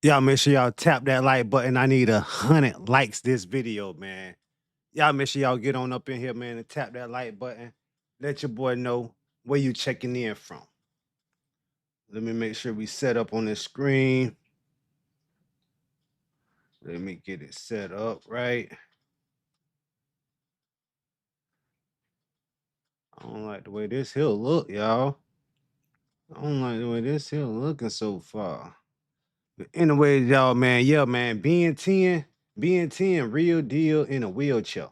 Y'all make sure y'all tap that like button. I need 100 likes this video, man. Y'all make sure y'all get on up in here, man, and tap that like button. Let your boy know where you checking in from. Let me make sure we set up on the screen. Let me get it set up right. I don't like the way this hill look, y'all. I don't like the way this hill looking so far. But anyways, y'all, man, yeah, man, BN10, real deal in a wheelchair.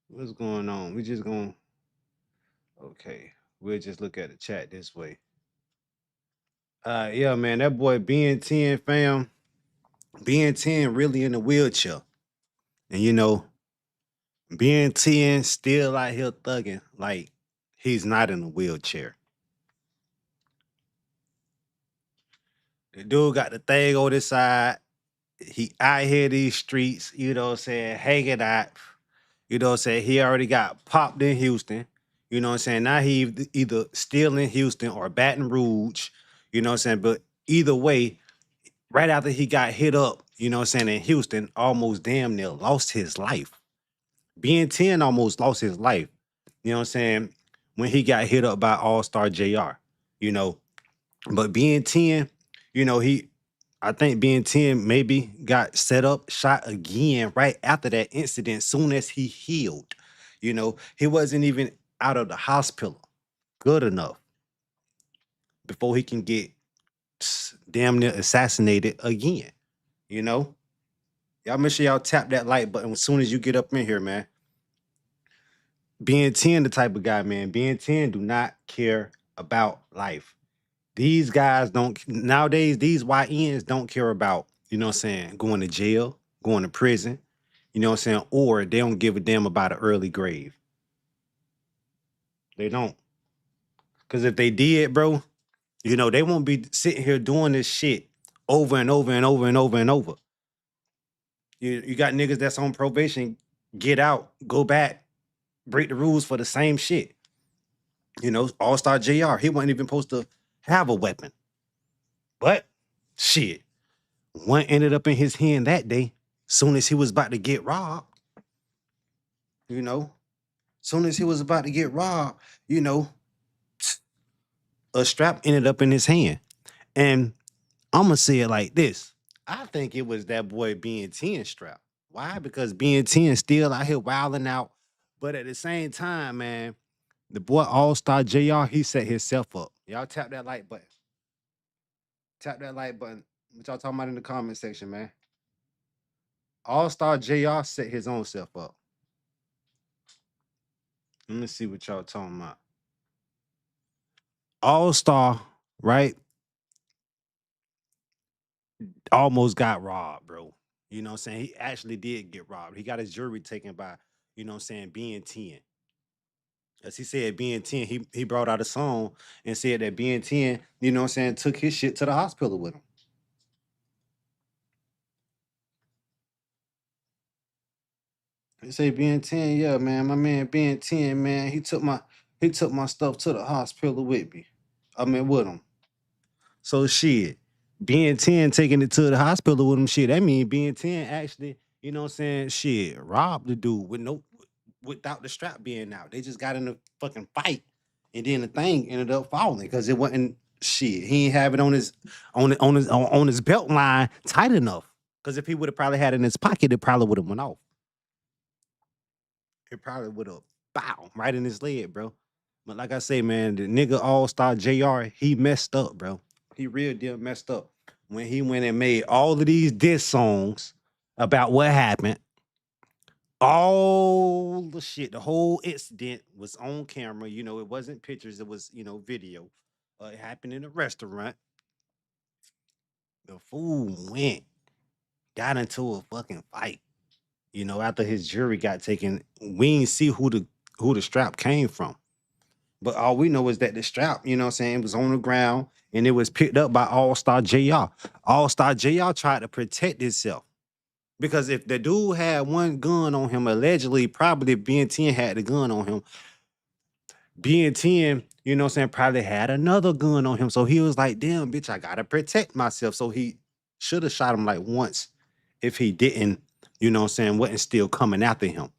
What's going on? We just gonna okay. We'll just look at the chat this way. Yeah, man, that boy BN10 fam, BN10 really in a wheelchair. And BN10 still out here thugging like he's not in a wheelchair. The dude got the thing on his side. He out here these streets, hanging out. He already got popped in Houston. Now he either still in Houston or Baton Rouge. But either way, right after he got hit up, in Houston, almost damn near lost his life. BN10 almost lost his life, when he got hit up by Allstar JR, you know. But BN10, I think BN10 maybe got set up, shot again right after that incident, soon as he healed. He wasn't even out of the hospital good enough before he can get damn near assassinated again. Y'all make sure y'all tap that like button as soon as you get up in here, man. BN10 the type of guy, man. BN10 do not care about life. These guys don't nowadays, these YNs don't care about, going to jail, going to prison, or they don't give a damn about an early grave. They don't. Because if they did, bro, they won't be sitting here doing this shit over and over and over and over and over. You got niggas that's on probation, get out, go back, break the rules for the same shit. All-Star JR, he wasn't even supposed to have a weapon. But shit, one ended up in his hand that day, soon as he was about to get robbed. Soon as he was about to get robbed, a strap ended up in his hand. And I'm gonna say it like this. I think it was that boy BN10 strap. Why? Because BN10 still out here wilding out. But at the same time, man, the boy All-Star JR, he set himself up. Y'all tap that like button. Tap that like button. What y'all talking about in the comment section, man? All-Star JR set his own self up. Let me see what y'all talking about. All-Star, right? Almost got robbed, bro. You know what I'm saying? He actually did get robbed. He got his jewelry taken by, BN10. As he said, BN10, he brought out a song and said that BN10, took his shit to the hospital with him. He say BN10, yeah, man, my man BN10, man, he took my stuff to the hospital with me. With him. So shit, BN10 taking it to the hospital with him, shit. That mean BN10 actually, shit, robbed the dude without the strap being out. They just got in a fucking fight, and then the thing ended up falling because it wasn't shit. He ain't have it on his belt line tight enough. Because if he would have probably had it in his pocket, it probably would have went off. It probably would have bow right in his leg, bro. But like I say, man, the nigga All-Star JR, he messed up, bro. He real deal messed up when he went and made all of these diss songs about what happened. All the shit, the whole incident was on camera. It wasn't pictures, it was, video. It happened in a restaurant. The fool got into a fucking fight. After his jury got taken, we didn't see who the strap came from. But all we know is that the strap, was on the ground and it was picked up by All-Star JR. All-Star JR tried to protect himself. Because if the dude had one gun on him, allegedly, probably BN10 had the gun on him. BN10, probably had another gun on him. So he was like, damn, bitch, I gotta protect myself. So he should have shot him like once if he didn't, wasn't still coming after him.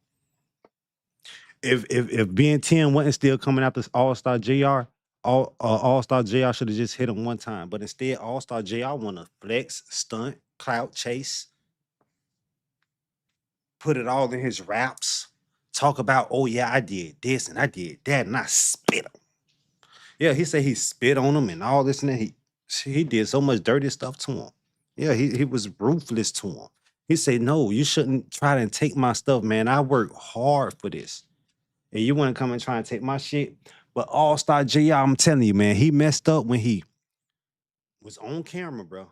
If Ben 10 wasn't still coming after All Star Jr., All Star Jr. should have just hit him one time. But instead, All Star Jr. want to flex, stunt, clout chase, put it all in his raps, talk about, oh yeah, I did this and I did that, and I spit him. Yeah, he said he spit on him and all this and that. He did so much dirty stuff to him. Yeah, he was ruthless to him. He said, no, you shouldn't try to take my stuff, man. I work hard for this. And you want to come and try and take my shit. But All Star JR, I'm telling you, man, he messed up when he was on camera, bro.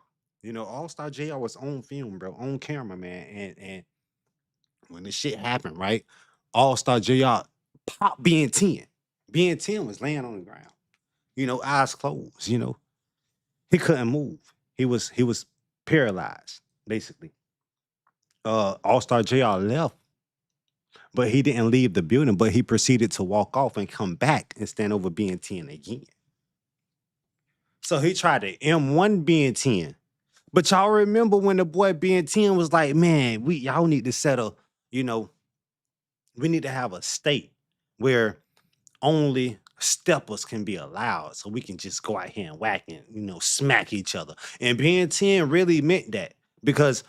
All Star JR was on film, bro, on camera, man. And when the shit happened, right? All Star JR popped BN10. BN10 was laying on the ground, eyes closed, He couldn't move. He was paralyzed, basically. All Star JR left, but he didn't leave the building, but he proceeded to walk off and come back and stand over BN10 again. So he tried to M1 BN10. But y'all remember when the boy BN10 was like, man, y'all need to settle, we need to have a state where only steppers can be allowed so we can just go out here and whack and, smack each other. And BN10 really meant that because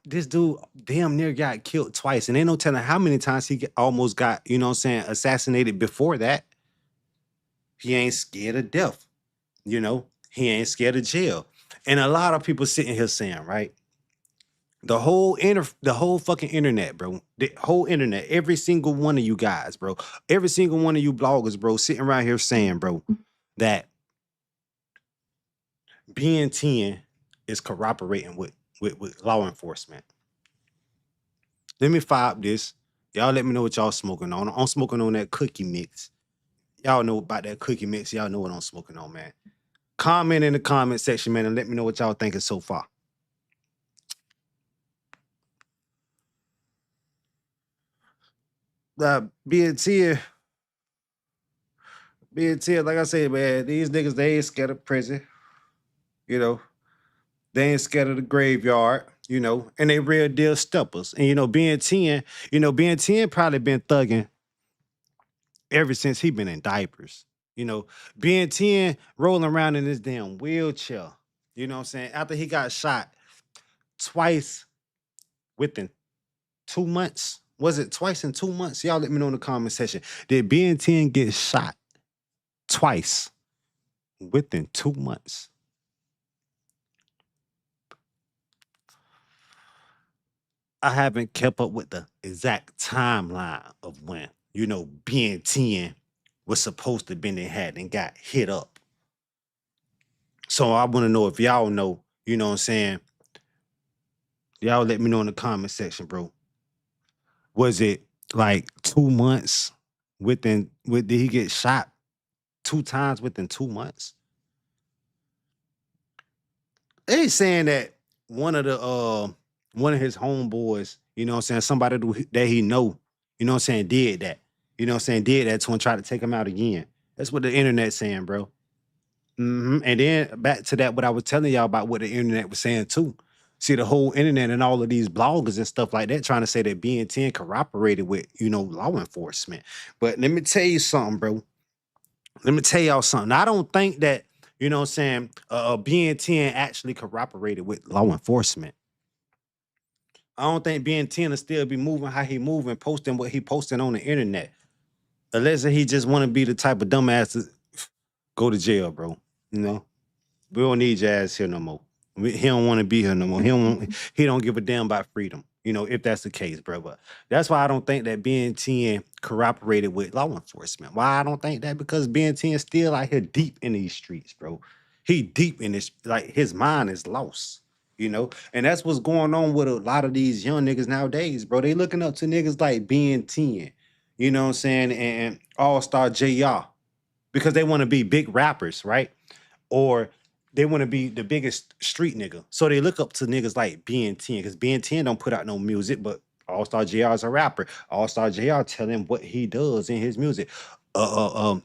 this dude damn near got killed twice. And ain't no telling how many times he almost got, assassinated before that. He ain't scared of death. He ain't scared of jail. And a lot of people sitting here saying, right? The whole fucking internet, bro. The whole internet, every single one of you guys, bro. Every single one of you bloggers, bro, sitting around here saying, bro, that BN10 is cooperating with law enforcement. Let me fire up this. Y'all let me know what y'all smoking on. I'm smoking on that cookie mix. Y'all know about that cookie mix. Y'all know what I'm smoking on, man. Comment in the comment section, man, and let me know what y'all thinking so far. BN10, like I said, man, these niggas, they ain't scared of prison. They ain't scared of the graveyard, and they real deal steppers. And BN10, BN10 probably been thugging ever since he been in diapers. BN10 rolling around in this damn wheelchair. You know what I'm saying? After he got shot twice within 2 months. Was it twice in 2 months? Y'all let me know in the comment section. Did BN10 get shot twice within 2 months? I haven't kept up with the exact timeline of when, BN10 was supposed to been in had and got hit up. So I want to know if y'all know, you know what I'm saying? Y'all let me know in the comment section, bro. Was it like 2 months did he get shot 2 times within 2 months? They saying that one of his homeboys, somebody that he know, did that. Did that to him, try to take him out again. That's what the internet's saying, bro. And then back to that, what I was telling y'all about what the internet was saying too. See, the whole internet and all of these bloggers and stuff like that trying to say that BN10 cooperated with, law enforcement. But let me tell you something, bro. Let me tell y'all something. I don't think that, BN10 actually cooperated with law enforcement. I don't think BN10 will still be moving how he moving, posting what he posting on the internet. Unless he just want to be the type of dumbass to go to jail, bro. We don't need your ass here no more. He don't want to be here no more. He don't give a damn about freedom, if that's the case, bro. But that's why I don't think that BN10 cooperated with law enforcement. Why I don't think that? Because BN10 is still out here deep in these streets, bro. He deep in this, like his mind is lost, And that's what's going on with a lot of these young niggas nowadays, bro. They looking up to niggas like BN10, you know what I'm saying, and All Star JR, because they want to be big rappers, right? Or they want to be the biggest street nigga. So they look up to niggas like BN10, because BN10 don't put out no music, but All-Star JR is a rapper. All-Star JR tell him what he does in his music. What's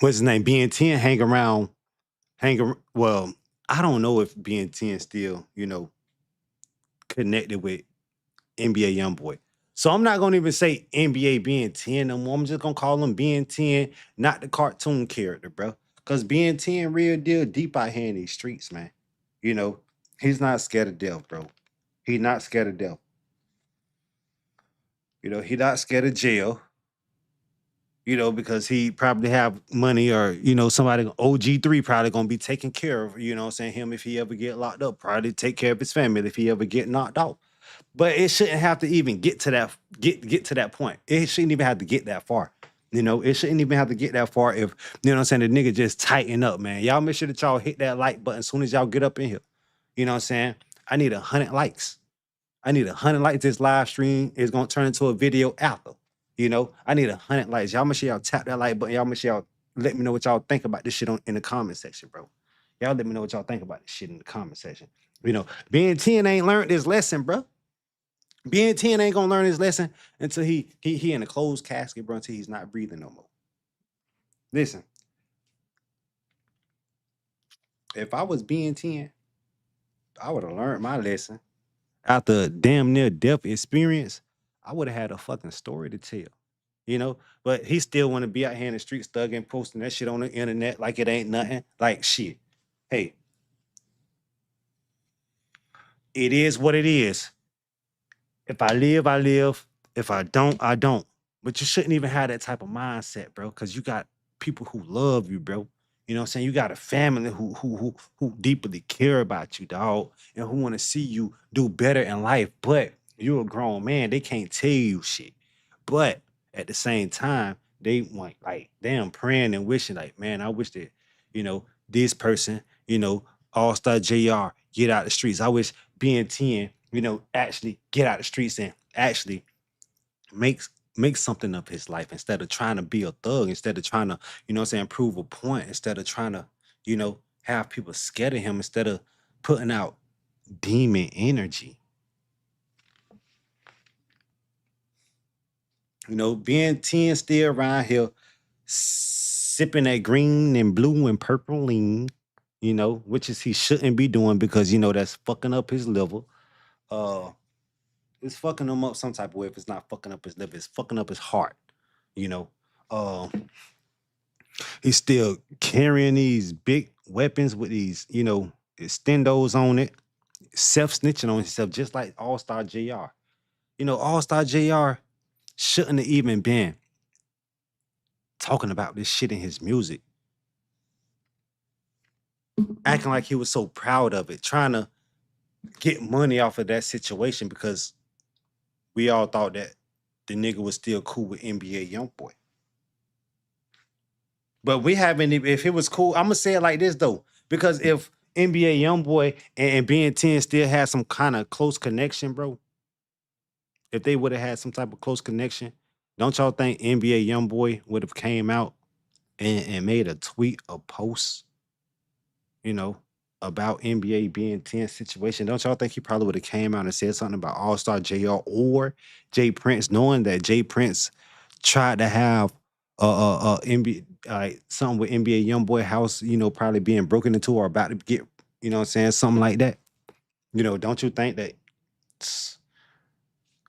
his name? BN10 well, I don't know if BN10 still, connected with NBA YoungBoy. So I'm not gonna even say NBA BN10 no more. I'm just gonna call him BN10, not the cartoon character, bro. Cause BN10 real deal deep out here in these streets, man. You know, he's not scared of death, bro. He's not scared of death. He not scared of jail. Because he probably have money or, somebody OG3 probably gonna be taking care of, what I'm saying, him if he ever get locked up, probably take care of his family if he ever get knocked out. But it shouldn't have to even get to that point. It shouldn't even have to get that far. It shouldn't even have to get that far if, what I'm saying, the nigga just tighten up, man. Y'all make sure that y'all hit that like button as soon as y'all get up in here. You know what I'm saying? I need 100 likes. I need 100 likes. This live stream is gonna turn into a video after. I need 100 likes. Y'all make sure y'all tap that like button. Y'all make sure y'all let me know what y'all think about this shit in the comment section, bro. Y'all let me know what y'all think about this shit in the comment section. Ben 10 ain't learned this lesson, bro. Ben 10 ain't gonna learn his lesson until he in a closed casket, bro, until he's not breathing no more. Listen, if I was Ben 10, I would have learned my lesson. After a damn near death experience, I would have had a fucking story to tell. But he still want to be out here in the streets thugging, posting that shit on the internet like it ain't nothing. Like shit. Hey, it is what it is. If I live, I live. If I don't, I don't. But you shouldn't even have that type of mindset, bro, because you got people who love you, bro. You know what I'm saying? You got a family who deeply care about you, dog, and who want to see you do better in life. But you're a grown man. They can't tell you shit. But at the same time, they want like damn praying and wishing, like, man, I wish that, this person, All-Star JR, get out the streets. I wish Ben 10, actually get out the streets and actually makes make something of his life instead of trying to be a thug, instead of trying to, what I'm saying, prove a point, instead of trying to, have people scared of him, instead of putting out demon energy. Ben 10 still around here sipping that green and blue and purple lean, which is he shouldn't be doing because that's fucking up his liver. Uh it's fucking him up some type of way. If it's not fucking up his liver, it's fucking up his heart. You know. Uh he's still carrying these big weapons with these, extendos on it, self-snitching on himself, just like All-Star JR. All-Star JR shouldn't have even been talking about this shit in his music, acting like he was so proud of it, trying to get money off of that situation because we all thought that the nigga was still cool with NBA YoungBoy. But we haven't, if it was cool, I'm gonna say it like this though, because if NBA YoungBoy and Ben 10 still had some kind of close connection, bro, if they would have had some type of close connection, don't y'all think NBA YoungBoy would have came out and made a tweet, a post, you know, about NBA Ben 10 situation? Don't y'all think he probably would have came out and said something about All-Star JR or Jay Prince, knowing that Jay Prince tried to have NBA like something with NBA YoungBoy house, probably being broken into or about to get, what I'm saying, something like that. Don't you think that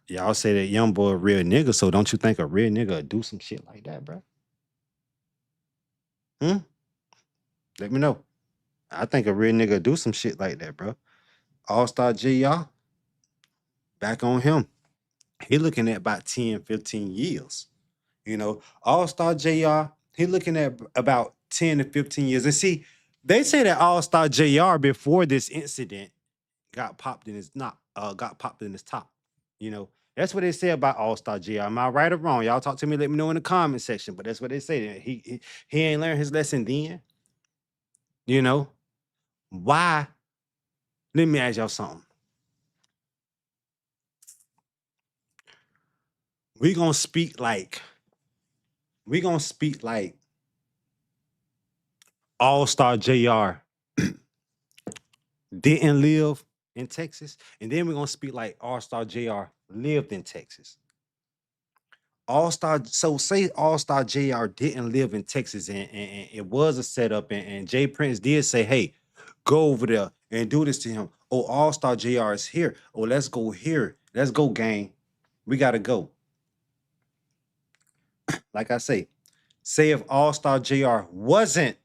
y'all say that YoungBoy a real nigga, so don't you think a real nigga would do some shit like that, bro? Hmm? Let me know. I think a real nigga do some shit like that, bro. All-Star JR, back on him. He looking at about 10, 15 years. All-Star JR, he looking at about 10 to 15 years. And see, they say that All-Star JR before this incident got popped in his top. That's what they say about All-Star JR. Am I right or wrong? Y'all talk to me, let me know in the comment section. But that's what they say. He ain't learned his lesson then. You know? Why? Let me ask y'all something. We gonna speak like we gonna speak like All-Star JR didn't live in Texas, and then we're gonna speak like All-Star JR lived in Texas. All-Star, so say All-Star JR didn't live in Texas and it was a setup, and Jay Prince did say, hey, go over there and do this to him. Oh, All Star JR is here. Oh, let's go here. Let's go, gang. We gotta go. Like I say if All Star JR wasn't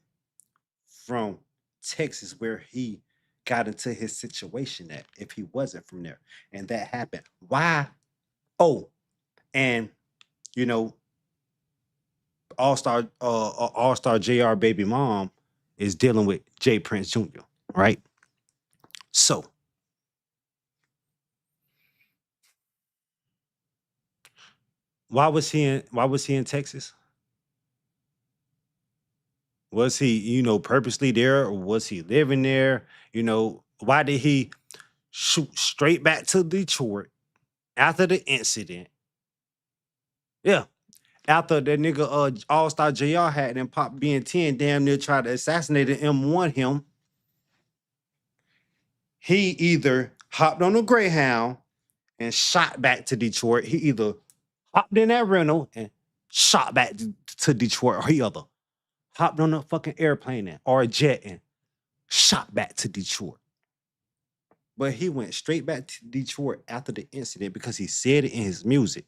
from Texas, where he got into his situation at, if he wasn't from there, and that happened, why? Oh, and you know, All Star JR baby mom is dealing with Jay Prince Jr. Right? So why was he in Texas? Was he, purposely there, or was he living there? Why did he shoot straight back to Detroit after the incident? Yeah. After that nigga All Star JR had them pop BEN10 damn near tried to assassinate M1 him, he either hopped on a Greyhound and shot back to Detroit. He either hopped in that rental and shot back to Detroit, or he other hopped on a fucking airplane or a jet and shot back to Detroit. But he went straight back to Detroit after the incident because he said it in his music.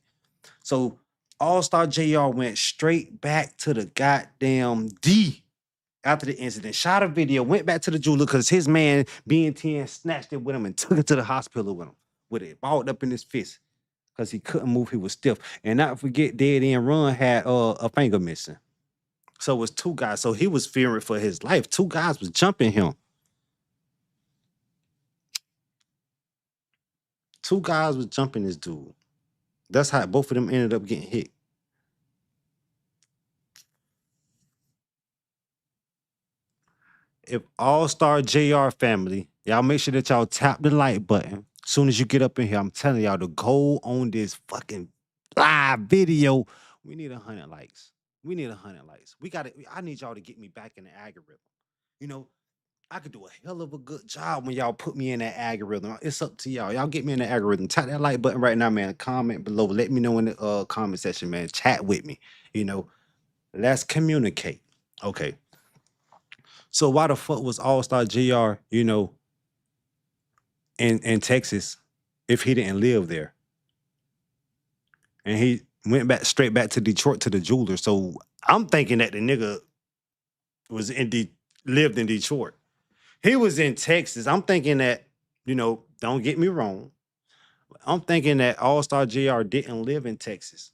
So All Star JR went straight back to the goddamn D after the incident, shot a video, went back to the jeweler because his man BEN10 snatched it with him and took it to the hospital with him, with it balled up in his fist because he couldn't move. He was stiff. And not forget, Dead End Run had a finger missing. So it was two guys. So he was fearing for his life. Two guys was jumping him. Two guys was jumping this dude. That's how both of them ended up getting hit. If All Star JR family, y'all make sure that y'all tap the like button. Soon as you get up in here, I'm telling y'all to go on this fucking live video. We need 100 likes. We need 100 likes. We got it. I need y'all to get me back in the algorithm. You know, I could do a hell of a good job when y'all put me in that algorithm. It's up to y'all. Y'all get me in the algorithm. Tap that like button right now, man. Comment below. Let me know in the comment section, man. Chat with me. You know, let's communicate. Okay. So why the fuck was All Star JR, in Texas if he didn't live there? And he went back straight back to Detroit to the jeweler. So I'm thinking that the nigga was lived in Detroit. He was in Texas. I'm thinking that, don't get me wrong. I'm thinking that All Star JR didn't live in Texas.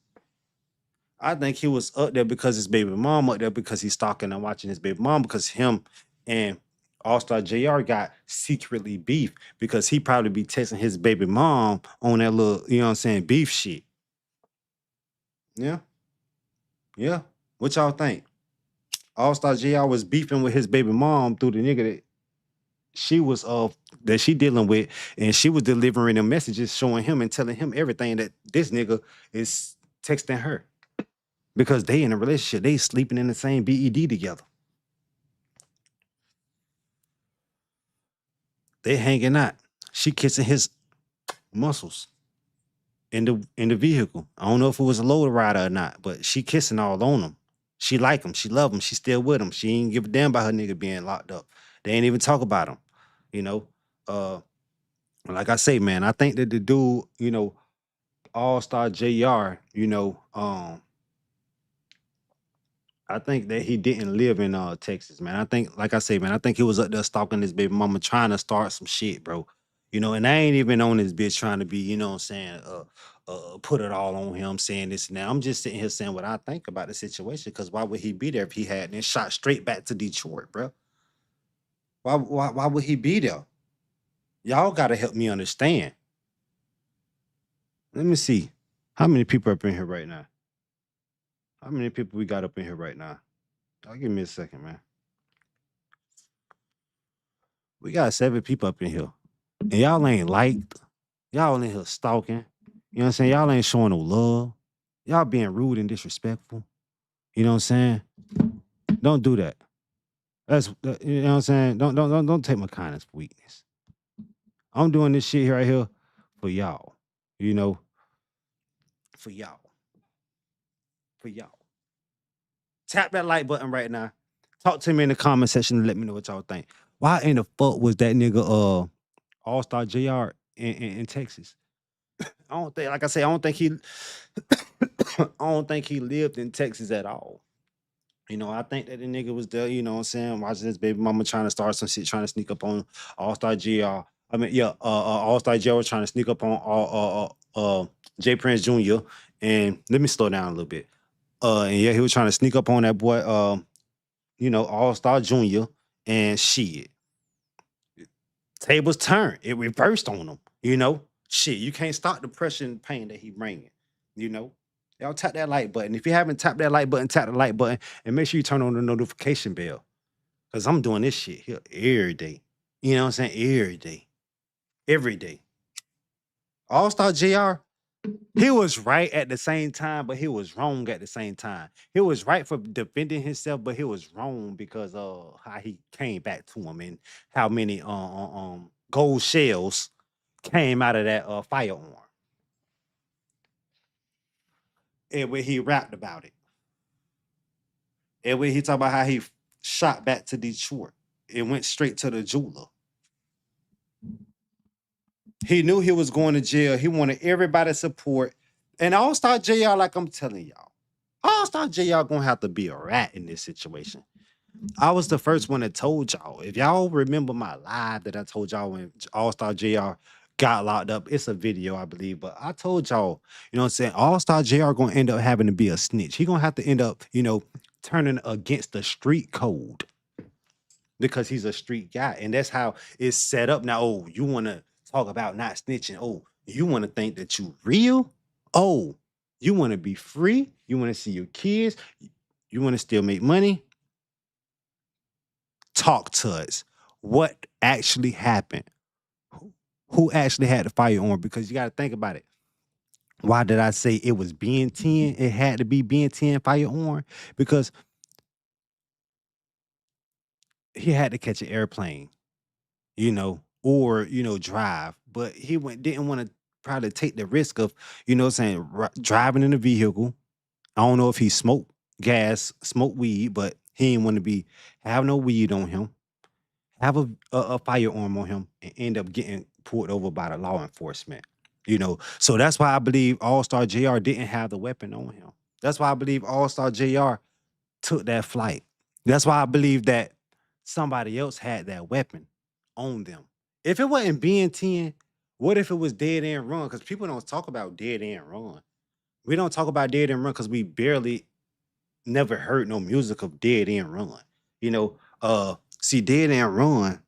I think he was up there because his baby mom up there because he's stalking and watching his baby mom because him and All Star JR got secretly beef because he probably be texting his baby mom on that little, beef shit. Yeah, yeah. What y'all think? All Star JR was beefing with his baby mom through the nigga she was that she dealing with, and she was delivering the messages, showing him and telling him everything that this nigga is texting her because they in a relationship, they sleeping in the same BED together. They hanging out. She kissing his muscles in the vehicle. I don't know if it was a loader rider or not, but she kissing all on him. She like him. She love him. She still with him. She ain't give a damn about her nigga being locked up. They ain't even talk about him. You know, uh, like I say, man, I think that the dude, All Star JR, I think that he didn't live in Texas, man. I think, like I say, man, I think he was up there stalking his baby mama, trying to start some shit, bro. And I ain't even on this bitch trying to be, what I'm saying, put it all on him saying this now. I'm just sitting here saying what I think about the situation, because why would he be there if he had then shot straight back to Detroit, bro? Why would he be there? Y'all gotta help me understand. Let me see. How many people up in here right now? How many people we got up in here right now? Give me a second, man. We got 7 people up in here. And y'all ain't liked. Y'all in here stalking. You know what I'm saying? Y'all ain't showing no love. Y'all being rude and disrespectful. You know what I'm saying? Don't do that. You know what I'm saying? Don't take my kindness for weakness. I'm doing this shit right here for y'all. You know, for y'all. For y'all. Tap that like button right now. Talk to me in the comment section and let me know what y'all think. Why in the fuck was that nigga All Star Jr. In Texas? I don't think, like I say, I don't think he, I don't think he lived in Texas at all. I think that the nigga was there, you know what I'm saying, watching his baby mama trying to start some shit, trying to sneak up on All Star GR. I mean, yeah, All Star GR was trying to sneak up on Jay Prince Jr. And let me slow down a little bit. And yeah, he was trying to sneak up on that boy, All Star Jr. And shit. Tables turned. It reversed on him. Shit, you can't stop the pressure and pain that he bringing. You know, y'all tap that like button. If you haven't tapped that like button, tap the like button and make sure you turn on the notification bell. Cause I'm doing this shit here every day. You know what I'm saying? Every day, every day. All Star Jr. He was right at the same time, but he was wrong at the same time. He was right for defending himself, but he was wrong because how he came back to him and how many gold shells came out of that firearm. And when he rapped about it, and when he talked about how he shot back to Detroit, it went straight to the jeweler. He knew he was going to jail. He wanted everybody's support. And All Star JR, like I'm telling y'all, All Star JR gonna have to be a rat in this situation. I was the first one that told y'all. If y'all remember my live that I told y'all when All Star JR got locked up, it's a video, I believe. But I told y'all, you know what I'm saying? All Star JR gonna end up having to be a snitch. He gonna have to end up, turning against the street code because he's a street guy. And that's how it's set up. Now, oh, you wanna talk about not snitching. Oh, you wanna think that you real? Oh, you wanna be free? You wanna see your kids? You wanna still make money? Talk to us. What actually happened? Who actually had the firearm? Because you got to think about it. Why did I say it was BN10? It had to be BN10 firearm because he had to catch an airplane, or drive. But he didn't want to probably take the risk of, driving in a vehicle. I don't know if he smoked gas, smoked weed, but he didn't want to have no weed on him, have a firearm on him and end up getting pulled over by the law enforcement. So that's why I believe All Star JR didn't have the weapon on him. That's why I believe All Star JR took that flight. That's why I believe that somebody else had that weapon on them. If it wasn't BN10, what if it was dead end run? Because people don't talk about dead end run. We don't talk about dead end run because we barely never heard no music of dead end run. See, dead end run,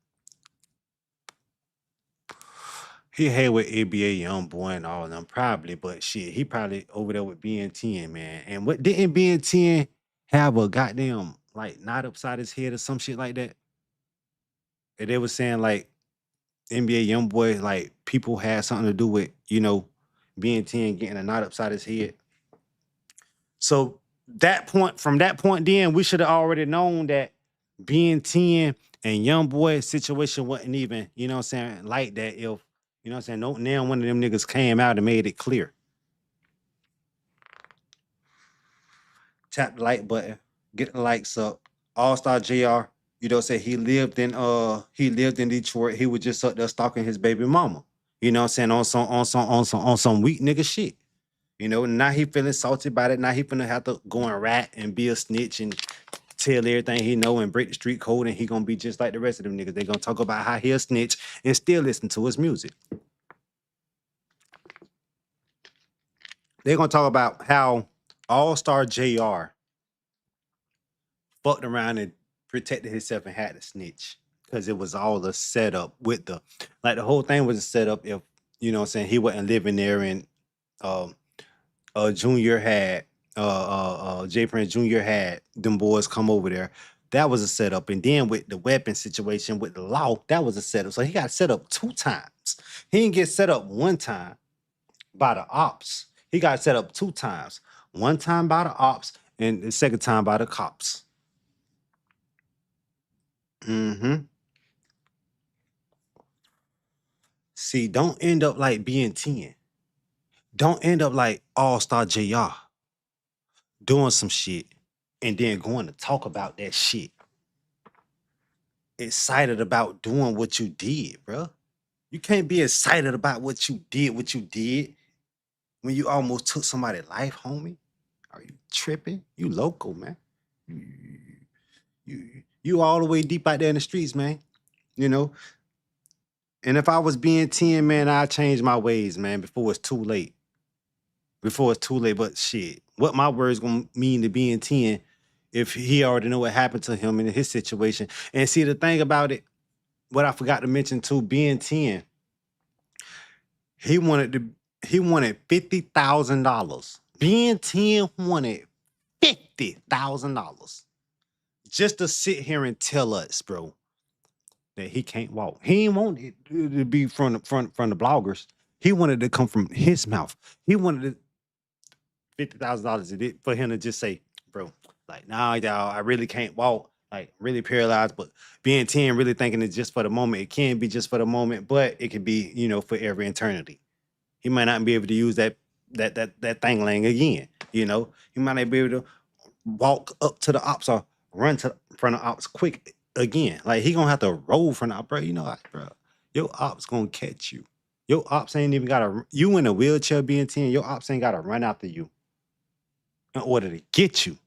he had with ABA Young Boy and all of them probably, but shit, he probably over there with BN10, man. And what didn't BN10 have a goddamn like knot upside his head or some shit like that? And they was saying like NBA Young Boy, like people had something to do with, BN10 getting a knot upside his head. So from that point then, we should have already known that BN10 and Young Boy situation wasn't even, like that if, no now one of them niggas came out and made it clear. Tap the like button, get the likes up. All Star JR, he lived in Detroit. He was just up there stalking his baby mama. On some weak nigga shit. Now he feeling salty about it. Now he finna have to go and rat and be a snitch and tell everything he know and break the street code, and he gonna be just like the rest of them niggas. They gonna talk about how he a snitch and still listen to his music. They gonna talk about how All Star JR fucked around and protected himself and had to snitch because it was all a setup with the whole thing was a setup. If he wasn't living there and um Junior had Jay Prince Jr. had them boys come over there. That was a setup. And then with the weapon situation with the law, that was a setup. So he got set up 2 times. He didn't get set up 1 time by the ops. He got set up 2 times. 1 time by the ops and the second time by the cops. Hmm. See, don't end up like being 10. Don't end up like All Star JR doing some shit and then going to talk about that shit. excited about doing what you did, bro. You can't be excited about what you did when you almost took somebody's life, homie. Are you tripping? You local, man. You, you all the way deep out there in the streets, man. You know. And if I was being 10, man, I'd change my ways, man, before it's too late. Before it's too late. But shit, what my words gonna mean to being 10 if he already know what happened to him in his situation? And see the thing about it, what I forgot to mention too, being 10, he wanted to he wanted $50,000. Being 10 wanted $50,000 just to sit here and tell us, bro, that he can't walk. He ain't want it to be from the bloggers. He wanted to come from his mouth. He wanted $50,000 for him to just say, bro, like, nah, y'all, I really can't walk. Like, really paralyzed, but being 10, really thinking it's just for the moment. It can be just for the moment, but it could be, for every eternity. He might not be able to use that thing laying again. He might not be able to walk up to the ops or run to front of ops quick again. Like he gonna have to roll from the op, bro. Bro, your ops gonna catch you. Your ops ain't even gotta. You in a wheelchair being 10. Your ops ain't gotta run after you in order to get you.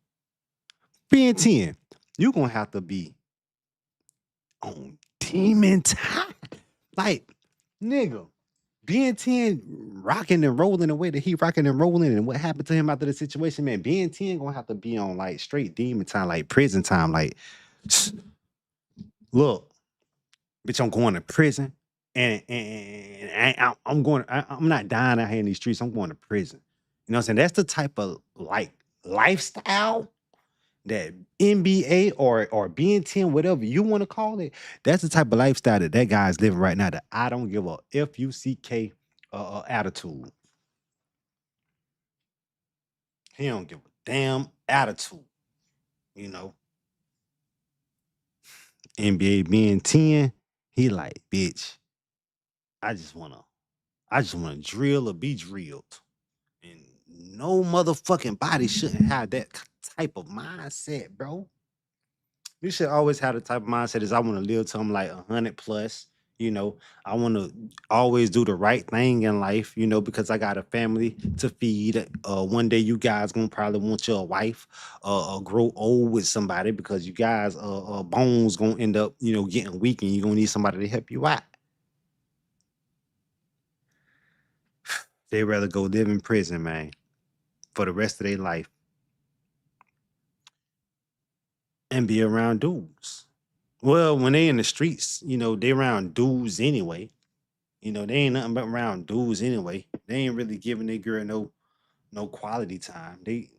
Being 10, you gonna have to be on demon time. Like, nigga, being 10 rocking and rolling the way that he rocking and rolling and what happened to him after the situation, man, being 10 gonna have to be on like straight demon time, like prison time. Like, look, bitch, I'm going to prison and I'm not dying out here in these streets. I'm going to prison. You know what I'm saying? That's the type of like lifestyle that NBA or BEN10, whatever you want to call it, that's the type of lifestyle that guy's living right now. That I don't give a fuck attitude. He don't give a damn attitude. You know, NBA BEN10, he like, bitch. I just wanna drill or be drilled, and no motherfucking body shouldn't have that type of mindset, bro. You should always have the type of mindset is I want to live till I'm like 100 plus. You know, I want to always do the right thing in life, because I got a family to feed. One day you guys gonna probably want your wife, grow old with somebody because you guys, bones gonna end up, getting weak and you're gonna need somebody to help you out. They rather go live in prison, man, for the rest of their life and be around dudes. Well, when they in the streets, they around dudes anyway. They ain't nothing but around dudes anyway. They ain't really giving their girl no quality time. They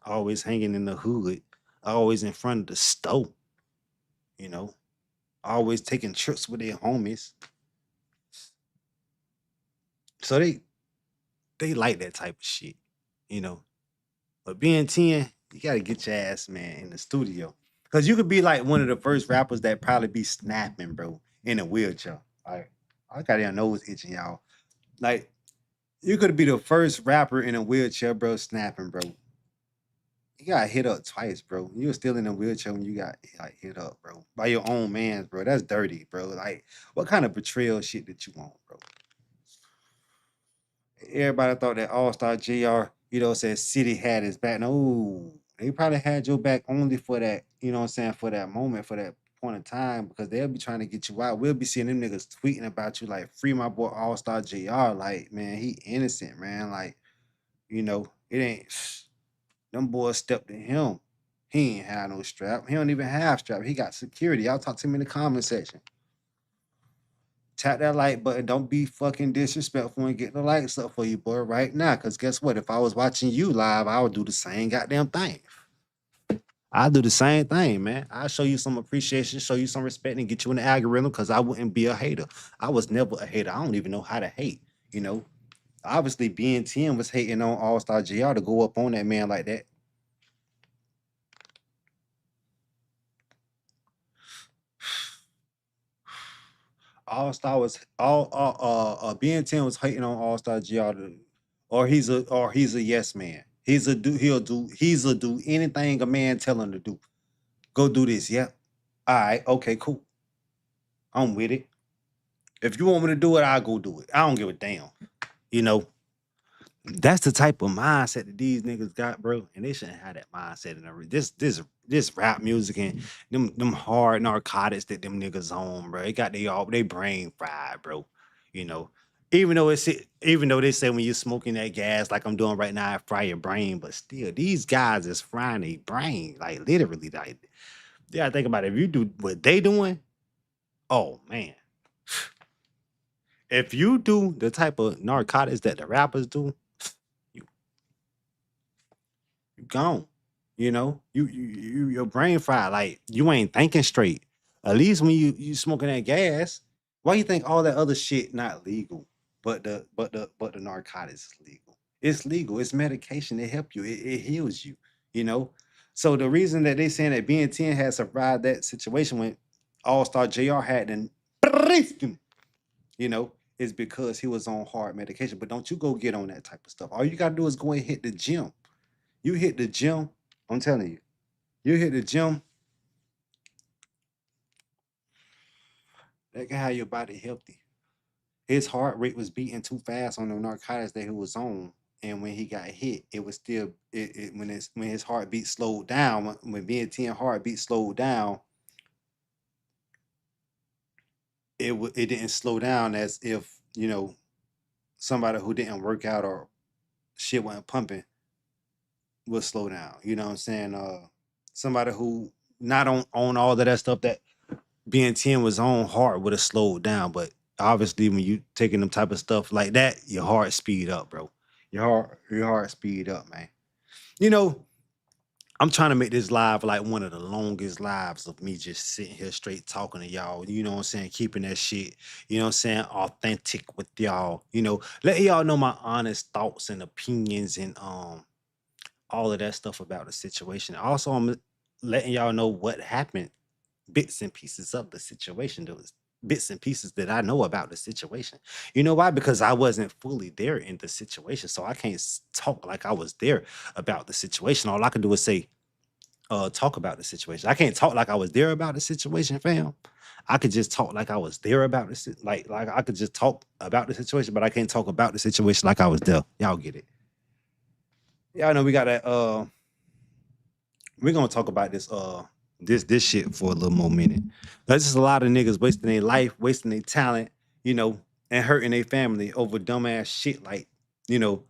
always hanging in the hood, always in front of the stove, you know, always taking trips with their homies. So they like that type of shit, you know. But being 10, you gotta get your ass, man, in the studio. Cause you could be like one of the first rappers that probably be snapping, bro, in a wheelchair. Like, I got your nose itching, y'all. Like, you could be the first rapper in a wheelchair, bro, snapping, bro. You got hit up twice, bro. You were still in a wheelchair when you got like hit up, bro, by your own man, bro. That's dirty, bro. Like, what kind of betrayal shit did you want, bro? Everybody thought that All-Star JR, said City had his back. No, they probably had your back only for that, what I'm saying, for that moment, for that point in time, because they'll be trying to get you out. We'll be seeing them niggas tweeting about you like free my boy All-Star JR. Like, man, he innocent, man. Like, it ain't them boys stepped to him. He ain't had no strap. He don't even have strap. He got security. Y'all talk to him in the comment section. Tap that like button. Don't be fucking disrespectful and get the likes up for you, boy, right now. Cause guess what? If I was watching you live, I would do the same goddamn thing. I'll do the same thing, man. I'll show you some appreciation, show you some respect, and get you in the algorithm because I wouldn't be a hater. I was never a hater. I don't even know how to hate, you know. Obviously, BEN10 was hating on All Star JR to go up on that man like that. All Star was BEN10 was hating on All Star JR, or he's a yes man. He's a do anything a man tell him to do. Go do this. Yep. All right. Okay. Cool. I'm with it. If you want me to do it, I'll go do it. I don't give a damn. You know, that's the type of mindset that these niggas got, bro. And they shouldn't have that mindset in this rap music and them hard narcotics that them niggas on, bro. They got they brain fried, bro. You know, even though they say when you're smoking that gas like I'm doing right now, it fry your brain, but still, these guys is frying their brain, like literally. Like, yeah, think about it. If you do what they doing, oh man. If you do the type of narcotics that the rappers do, you you gone. You know, your brain fried. Like you ain't thinking straight. At least when you smoking that gas, why you think all that other shit not legal? But the narcotics is legal. It's legal. It's medication. It help you. It heals you. You know. So the reason that they saying that BN10 has survived that situation when Allstar JR had then you know, is because he was on hard medication. But don't you go get on that type of stuff. All you gotta do is go and hit the gym. You hit the gym, I'm telling you, you hit the gym, that can have your body healthy. His heart rate was beating too fast on the narcotics that he was on. And when he got hit, it was still when his heartbeat slowed down, when BN10 heartbeat slowed down, it didn't slow down as if, somebody who didn't work out or shit wasn't pumping will slow down. You know what I'm saying? Somebody who not on all of that stuff that being 10 was on, heart would have slowed down. But obviously, when you taking them type of stuff like that, your heart speed up, bro. Your heart speed up, man. You know, I'm trying to make this live like one of the longest lives of me just sitting here straight talking to y'all. You know what I'm saying? Keeping that shit, you know what I'm saying, authentic with y'all. Letting y'all know my honest thoughts and opinions and all of that stuff about the situation. Also, I'm letting y'all know what happened, bits and pieces of the situation. Those bits and pieces that I know about the situation. You know why? Because I wasn't fully there in the situation, so I can't talk like I was there about the situation. All I can do is say, talk about the situation. I can't talk like I was there about the situation, fam. I could just talk like I was there about this, like I could just talk about the situation, but I can't talk about the situation like I was there. Y'all get it? Y'all know we got that. We're gonna talk about this shit for a little more minute. There's just a lot of niggas wasting their life, wasting their talent, you know, and hurting their family over dumbass shit like, you know,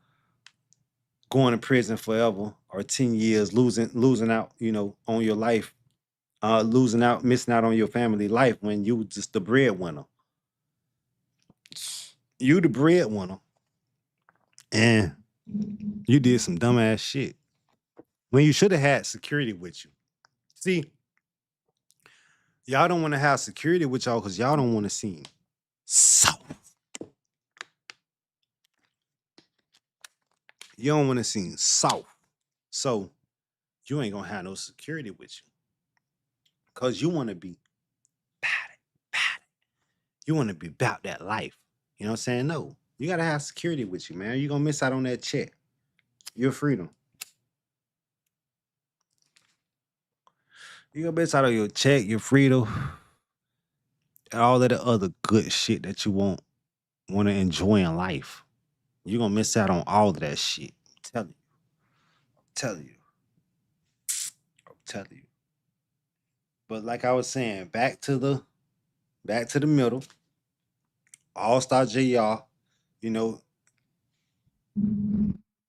going to prison forever or 10 years, losing out, on your life, losing out, missing out on your family life when you just the breadwinner. You the breadwinner and you did some dumbass shit when you should have had security with you. See, y'all don't want to have security with y'all because y'all don't want to seem soft. You don't want to seem soft. So you ain't gonna have no security with you. Cause you want to be about it. You want to be about that life. You know what I'm saying? No. You gotta have security with you, man. You're gonna miss out on that check. Your freedom. You gonna miss out on your check, your freedom, and all of the other good shit that you want to enjoy in life. You're gonna miss out on all of that shit. I'm telling you. I'm telling you. But like I was saying, back to the middle. All-Star JR, you know,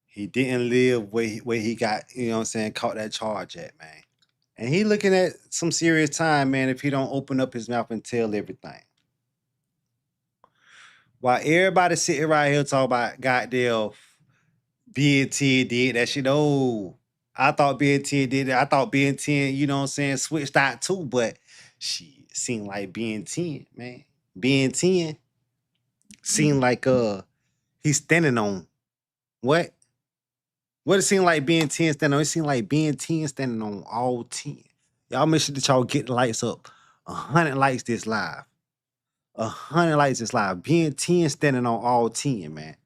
he didn't live where he got, what I'm saying, caught that charge at, man. And he looking at some serious time, man, if he don't open up his mouth and tell everything. While everybody sitting right here talking about goddamn BNT did that shit. Oh, I thought BNT did it. I thought BN10, you know what I'm saying, switched out too, but she seemed like BN10, man. BN10 seemed like he's standing on what? What it seemed like being 10 standing on? It seemed like being 10 standing on all 10. Y'all make sure that y'all get the lights up. 100 likes this live. 100 likes this live. Being 10 standing on all 10, man.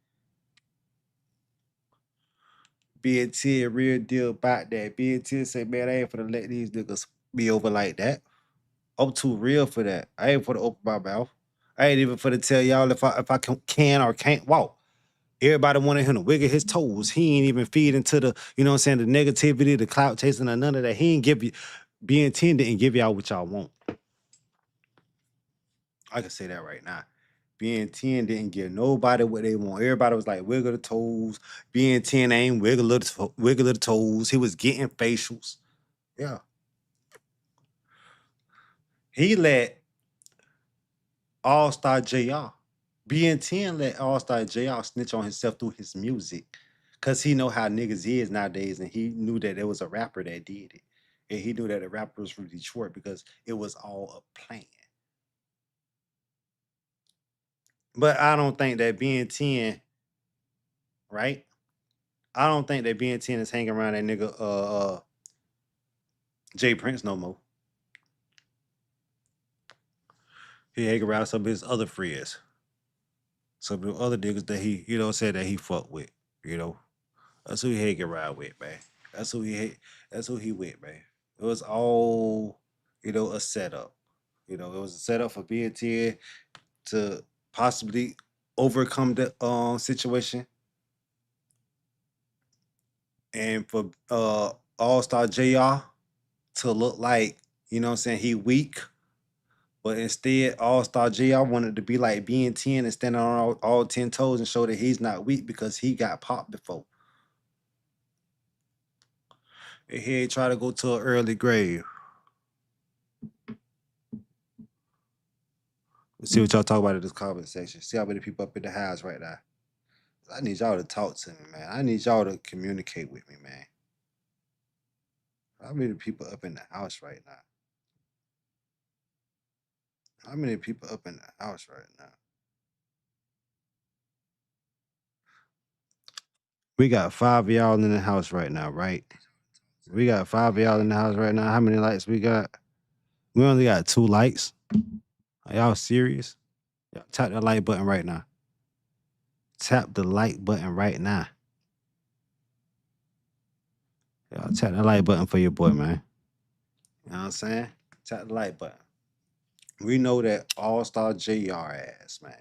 Being 10 real deal about that. Being 10 say, man, I ain't finna let these niggas be over like that. I'm too real for that. I ain't for to open my mouth. I ain't even for to tell y'all if I can or can't walk. Everybody wanted him to wiggle his toes. He ain't even feed into the, you know what I'm saying, the negativity, the clout chasing, or none of that. He ain't give you being 10 didn't give y'all what y'all want. I can say that right now. Being 10 didn't give nobody what they want. Everybody was like, wiggle the toes. Being 10 ain't wiggle the toes. He was getting facials. Yeah. He let All-Star JR. BN10 let All-Star JR snitch on himself through his music. Cause he know how niggas is nowadays, and he knew that there was a rapper that did it. And he knew that the rapper was from Detroit because it was all a plan. But I don't think that BN10, right? I don't think that BN10 is hanging around that nigga Jay Prince no more. He hang around some of his other friends. Some of the other niggas that he, you know, said that he fucked with, you know. That's who he hang around with, man. That's who that's who he with, man. It was all, you know, a setup. You know, it was a setup for BN10 to possibly overcome the situation and for All Star JR to look like, you know what I'm saying, he weak. But instead, All Star JR wanted to be like BN10 and stand on all 10 toes and show that he's not weak because he got popped before. And he ain't try to go to an early grave. Let's see what y'all talk about in this comment section. See how many people up in the house right now. I need y'all to talk to me, man. I need y'all to communicate with me, man. How many people up in the house right now? How many people up in the house right now? We got 5 of y'all in the house right now, right? We got 5 of y'all in the house right now. How many likes we got? We only got 2 likes. Are y'all serious? Y'all tap the like button right now. Tap the like button right now. Y'all tap the like button for your boy, man. You know what I'm saying? Tap the like button. We know that All Star JR ass, man.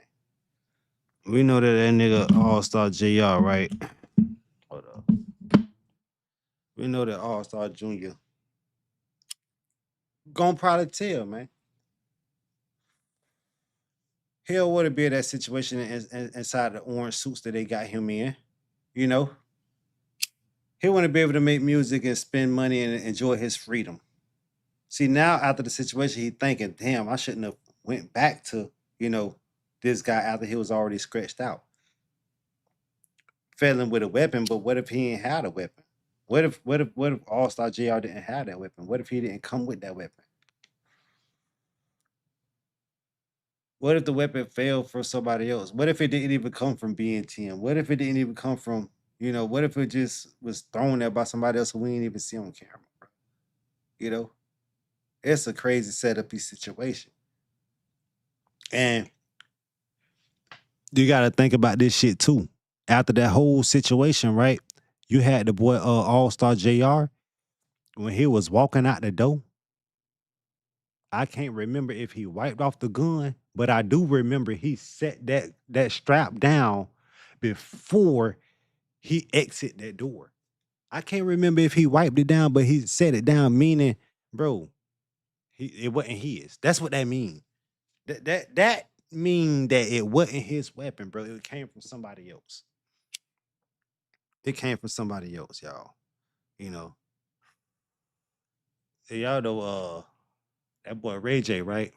We know that nigga All Star JR, right? Hold up. We know that All Star Junior gonna probably tell, man. Hell would have been that situation inside the orange suits that they got him in. You know, he want to be able to make music and spend money and enjoy his freedom. See, now after the situation, he thinking, damn, I shouldn't have went back to, you know, this guy after he was already scratched out. Failing with a weapon, but what if he ain't had a weapon? What if All Star JR didn't have that weapon? What if he didn't come with that weapon? What if the weapon failed for somebody else? What if it didn't even come from BN10? What if it didn't even come from, you know, what if it just was thrown there by somebody else who we didn't even see on camera? You know, it's a crazy setup situation. And you got to think about this shit too. After that whole situation, right? You had the boy All Star JR when he was walking out the door. I can't remember if he wiped off the gun, but I do remember he set that strap down before he exit that door. I can't remember if he wiped it down, but he set it down, meaning, bro, it wasn't his. That's what that mean. That mean that it wasn't his weapon, bro. It came from somebody else. It came from somebody else, y'all. You know. Y'all know that boy Ray J, right?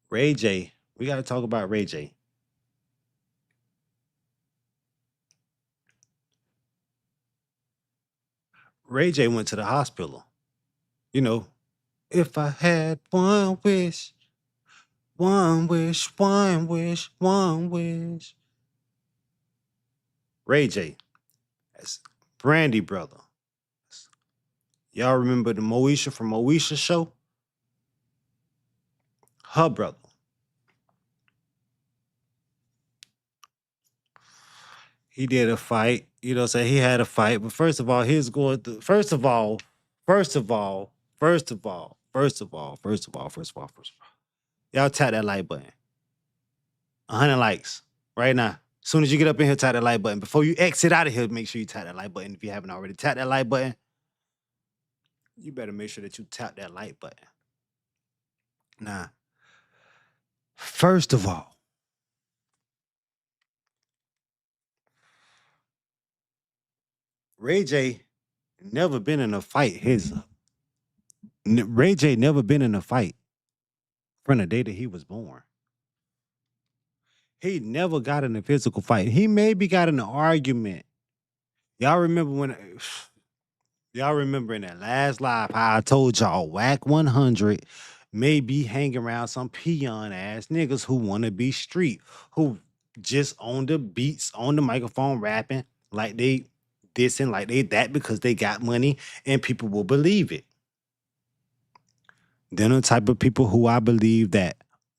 Ray J. We gotta talk about Ray J. Ray J went to the hospital. You know, if I had one wish, one wish, one wish, one wish. Ray J. That's Brandy brother. Y'all remember the Moesha from Moesha show? Her brother. He did a fight. You know, say he had a fight. But first of all, he's going through. First of all, First of all, y'all tap that like button. 100 likes right now. As soon as you get up in here, tap that like button. Before you exit out of here, make sure you tap that like button. If you haven't already tapped that like button, you better make sure that you tap that like button. Now, first of all, Ray J never been in a fight. Ray J never been in a fight from the day that he was born. He never got in a physical fight. He maybe got in an argument. Y'all remember when y'all remember in that last live how I told y'all Whack 100 may be hanging around some peon ass niggas who want to be street, who just on the beats, on the microphone rapping like they dissing, like they that because they got money and people will believe it. Then the type of people who I believe that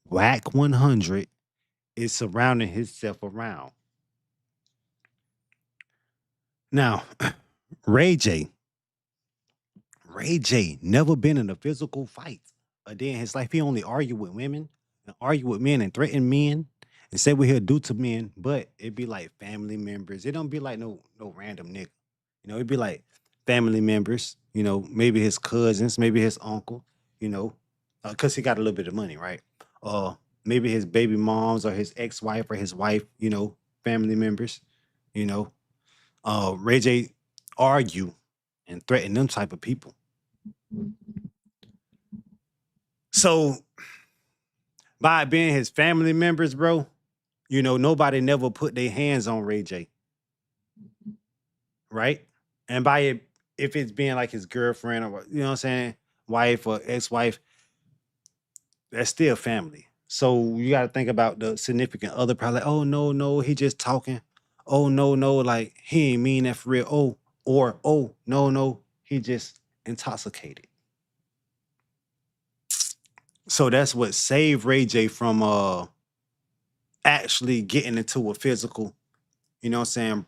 Whack 100 is surrounding himself around. Now, Ray J, Ray J never been in a physical fight a day in his life. He only argued with women and argue with men and threaten men and say what he'll do to men, but it'd be like family members. It don't be like no random nigga. It'd be like family members, maybe his cousins, maybe his uncle, because he got a little bit of money, right? Maybe his baby moms or his ex-wife or his wife, family members, you know. Ray J argue and threaten them type of people. So by being his family members, bro, nobody never put their hands on Ray J, right? And by it, if it's being like his girlfriend or you know what I'm saying, wife or ex-wife, that's still family. So you got to think about the significant other. Probably, like, oh no, no, he just talking. Oh no, no, like he ain't mean that for real. Oh no, no, he just intoxicated. So that's what saved Ray J from actually getting into a physical, you know what I'm saying,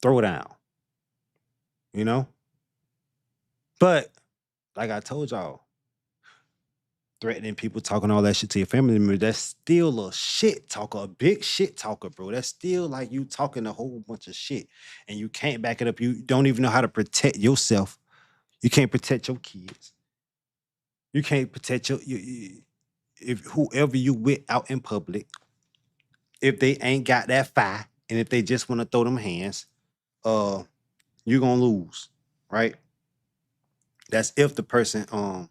throwdown, you know? But like I told y'all, threatening people, talking all that shit to your family members, that's still a shit talker, a big shit talker, bro. That's still like you talking a whole bunch of shit and you can't back it up. You don't even know how to protect yourself. You can't protect your kids. You can't protect if whoever you with out in public, if they ain't got that fire and if they just want to throw them hands, uh, you're gonna lose, right? That's if the person, I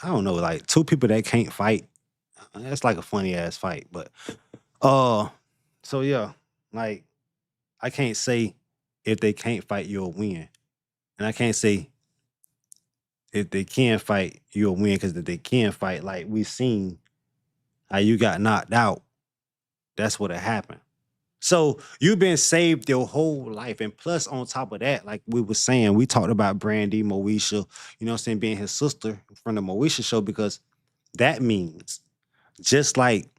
don't know, like two people that can't fight. That's like a funny ass fight, but uh, so yeah, like I can't say if they can't fight, you'll win, and I can't say if they can fight, you'll win because if they can fight, like we seen how you got knocked out, that's what happened. So you've been saved your whole life. And plus, on top of that, like we were saying, we talked about Brandy, Moesha, you know what I'm saying, being his sister from the Moesha show, because that means just like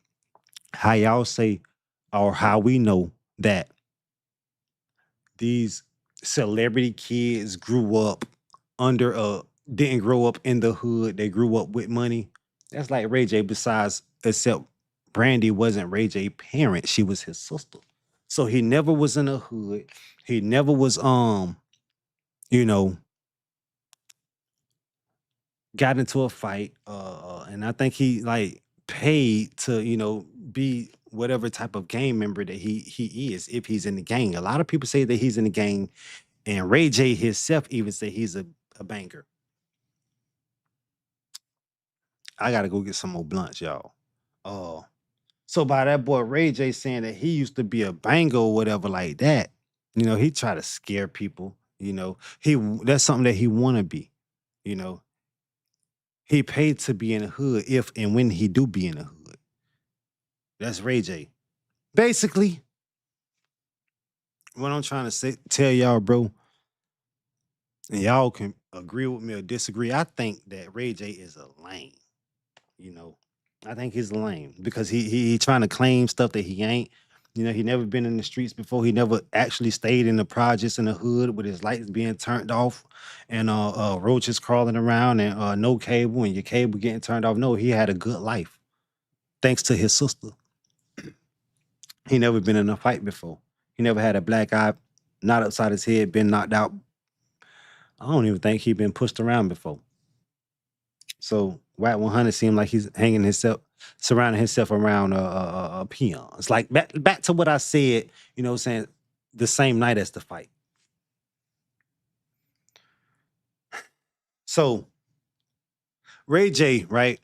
how y'all say, or how we know that these celebrity kids grew up under didn't grow up in the hood, they grew up with money. That's like Ray J, besides, except Brandy wasn't Ray J parent, she was his sister. So he never was in the hood. He never was you know, got into a fight. And I think he like paid to, be whatever type of gang member that he is, if he's in the gang. A lot of people say that he's in the gang, and Ray J himself even say he's a banker. I gotta go get some more blunts, y'all. Oh, so by that boy Ray J saying that he used to be a banger or whatever like that, he try to scare people. That's something that he wanna be. You know, he paid to be in the hood if and when he do be in the hood. That's Ray J. Basically, what I'm trying to say, tell y'all, bro, and y'all can agree with me or disagree. I think that Ray J is a lame. You know, I think he's lame because he trying to claim stuff that he ain't. You know, he never been in the streets before. He never actually stayed in the projects in the hood with his lights being turned off and roaches crawling around and no cable and your cable getting turned off. No, he had a good life thanks to his sister. He never been in a fight before. He never had a black eye, not upside his head, been knocked out. I don't even think he been pushed around before. So Watt 100 seemed like he's hanging himself, surrounding himself around peons. Like back to what I said, you know what I'm saying, the same night as the fight. So Ray J, right?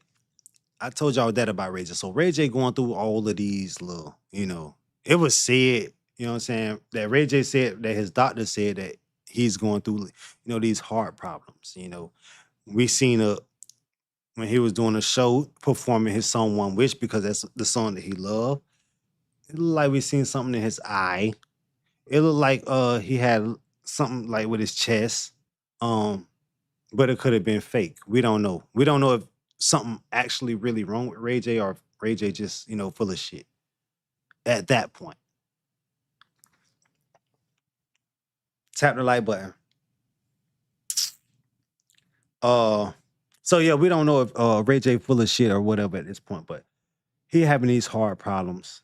I told y'all that about Ray J. So Ray J going through all of these little, it was said, you know what I'm saying, that Ray J said that his doctor said that he's going through, these heart problems. We seen when he was doing a show performing his song One Wish because that's the song that he loved. It looked like we seen something in his eye. It looked like he had something like with his chest. Um, but it could have been fake. We don't know. We don't know if something actually really wrong with Ray J or if Ray J just, full of shit at that point. Tap the like button. Uh so yeah, we don't know if Ray J full of shit or whatever at this point, but he having these hard problems.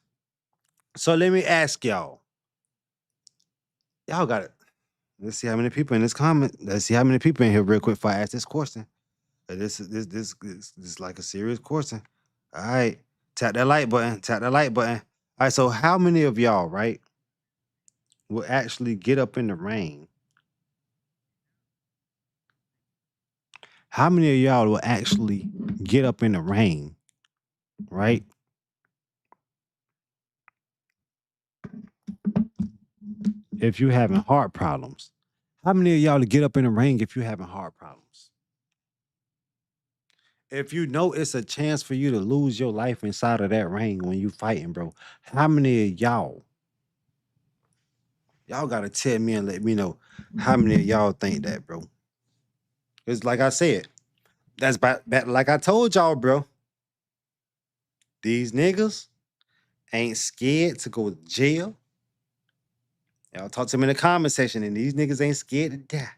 So let me ask y'all. Y'all got it. Let's see how many people in this comment. Let's see how many people in here real quick before I ask this question. This is like a serious question. All right. Tap that like button. Tap that like button. All right. So how many of y'all, right, will actually get up in the rain? How many of y'all will actually get up in the rain, right? If you're having heart problems. How many of y'all to get up in the rain if you're having heart problems? If you know it's a chance for you to lose your life inside of that ring when you fighting, bro, how many of y'all gotta tell me and let me know how many of y'all think that, bro? It's like I said, that's back like I told y'all, bro. These niggas ain't scared to go to jail. Y'all talk to me in the comment section, and these niggas ain't scared to die.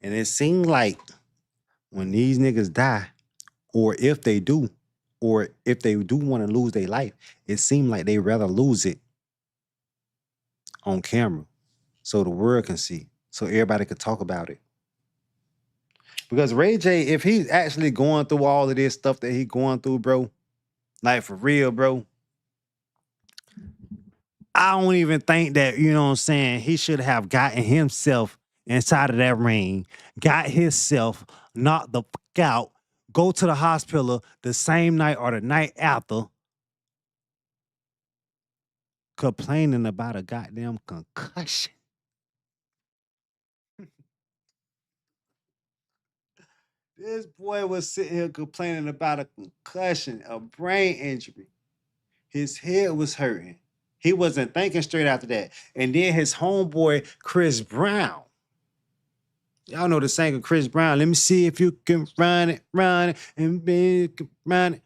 And it seems like when these niggas die, or if they do, or if they do want to lose their life, it seems like they rather lose it on camera so the world can see, so everybody can talk about it. Because Ray J, if he's actually going through all of this stuff that he going through, bro, like for real, bro, I don't even think that, you know what I'm saying, he should have gotten himself inside of that ring, got himself knocked the fuck out, go to the hospital the same night or the night after, complaining about a goddamn concussion. This boy was sitting here complaining about a concussion, a brain injury. His head was hurting. He wasn't thinking straight after that. And then his homeboy, Chris Brown. Y'all know the singer Chris Brown. Let me see if you can run it, and be run it.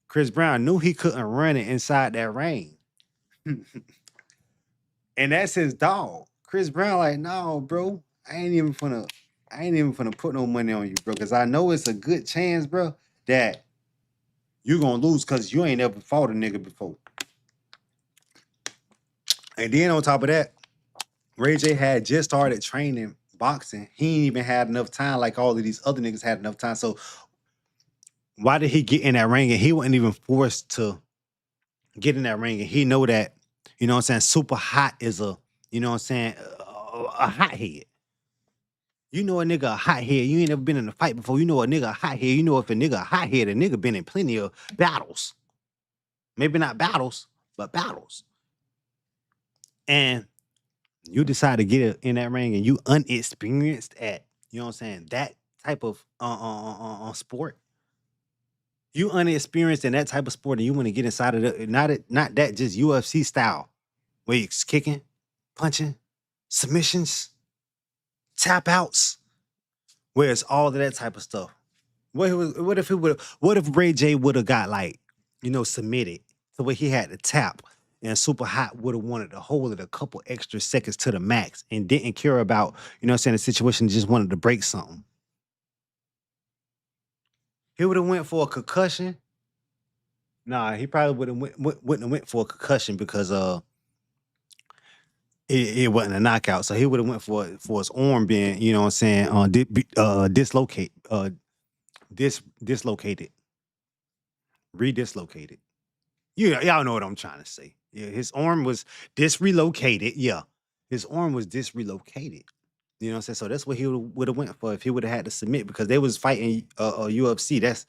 Chris Brown knew he couldn't run it inside that rain. And that's his dog. Chris Brown, like, no, bro. I ain't even finna put no money on you, bro. Cause I know it's a good chance, bro, that you gonna lose because you ain't ever fought a nigga before. And then on top of that, Ray J had just started training boxing. He ain't even had enough time like all of these other niggas had enough time. So why did he get in that ring and he wasn't even forced to get in that ring and he know that, you know what I'm saying, super hot is a, you know what I'm saying, a hot head. You know a nigga a hot head. You ain't never been in a fight before. You know a nigga a hot head. You know if a nigga a hot head, a nigga been in plenty of battles. Maybe not battles, but battles. And you decide to get in that ring and you unexperienced at, you know what I'm saying, that type of sport. You unexperienced in that type of sport and you want to get inside of the, not that just UFC style, where you're kicking, punching, submissions, tap outs, where it's all of that type of stuff. What if Ray J would have got like, submitted to where he had to tap. And Super Hot would have wanted to hold it a couple extra seconds to the max and didn't care about, what I'm saying, the situation, just wanted to break something. He would have went for a concussion. Nah, he probably would have wouldn't have went for a concussion because it wasn't a knockout. So he would have went for his arm being, you know what I'm saying, dislocated, redislocated. Y'all know what I'm trying to say. Yeah, his arm was disrelocated. Yeah, his arm was disrelocated. You know what I'm saying? So that's what he would have went for if he would have had to submit because they was fighting UFC. That's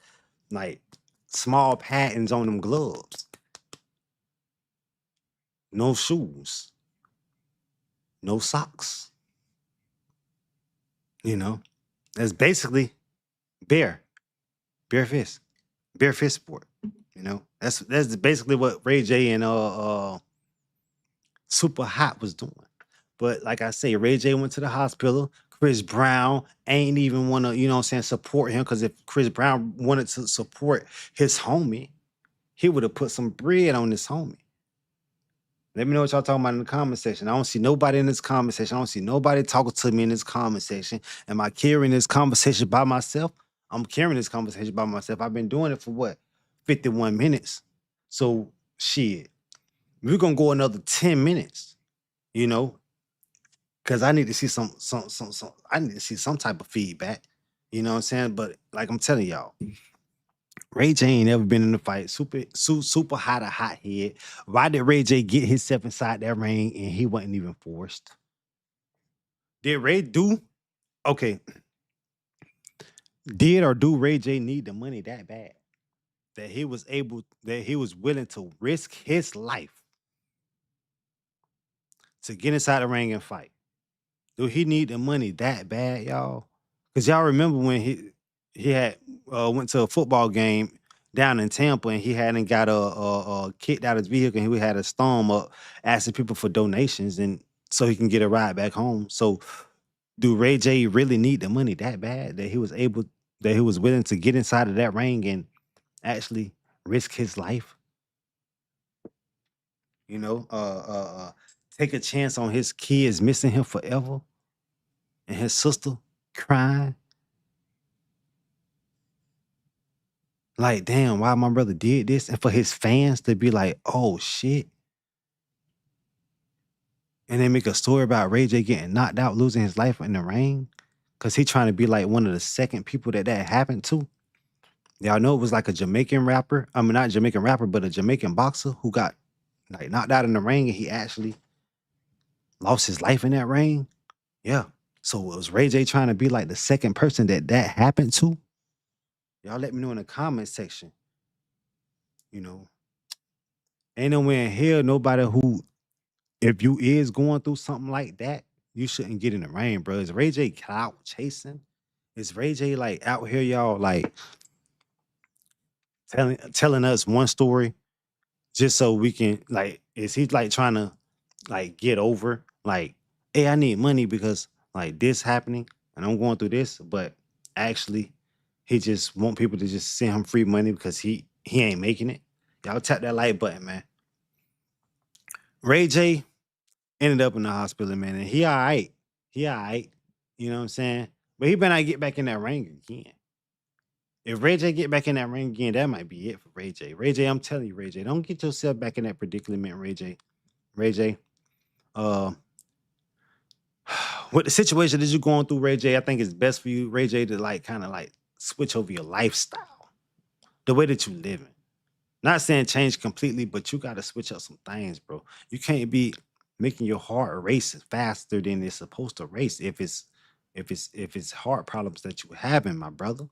like small patents on them gloves, no shoes, no socks. You know, that's basically bare, bare fist, bare fist sport. That's basically what Ray J and Super Hot was doing. But like I say, Ray J went to the hospital. Chris Brown ain't even want to, you know what I'm saying, support him. Because if Chris Brown wanted to support his homie, he would have put some bread on this homie. Let me know what y'all talking about in the comment section. I don't see nobody in this comment section. I don't see nobody talking to me in this comment section. Am I carrying this conversation by myself? I'm carrying this conversation by myself. I've been doing it for what? 51 minutes. So shit. We're gonna go another 10 minutes, you know, because I need to see some I need to see some type of feedback. You know what I'm saying? But like I'm telling y'all, Ray J ain't ever been in a fight. Super hot a hot head. Why did Ray J get himself inside that ring and he wasn't even forced? Did Ray do okay? Did or do Ray J need the money that bad that he was willing to risk his life to get inside the ring and fight? Do he need the money that bad, y'all? Because y'all remember when he had went to a football game down in Tampa and he hadn't got kicked out of his vehicle and he had a storm up asking people for donations and so he can get a ride back home. So do Ray J really need the money that bad that he was willing to get inside of that ring and actually risk his life? You know, take a chance on his kids missing him forever and his sister crying. Like, damn, why my brother did this? And for his fans to be like, oh shit. And they make a story about Ray J getting knocked out, losing his life in the ring. Cause he trying to be like one of the second people that happened to. Y'all know it was like a Jamaican rapper. I mean, not a Jamaican rapper, but a Jamaican boxer who got like knocked out in the ring and he actually lost his life in that ring. Yeah. So was Ray J trying to be like the second person that happened to? Y'all let me know in the comment section. You know, ain't nowhere in here nobody who, if you is going through something like that, you shouldn't get in the rain, bro. Is Ray J clout chasing? Is Ray J like out here, y'all, like telling us one story just so we can like? Is he like trying to like get over like, hey, I need money because like this happening and I'm going through this, but actually he just want people to just send him free money because he ain't making it. Y'all tap that like button, man. Ray J ended up in the hospital, man, and he all right. He all right. You know what I'm saying? But he better not get back in that ring again. If Ray J get back in that ring again, that might be it for Ray J. Ray J, I'm telling you, Ray J, don't get yourself back in that predicament, Ray J. Ray J, uh, with the situation that you're going through, Ray J, I think it's best for you, Ray J, to like kind of like switch over your lifestyle, the way that you living. Not saying change completely, but you got to switch up some things, bro. You can't be making your heart race faster than it's supposed to race if it's heart problems that you having, my brother.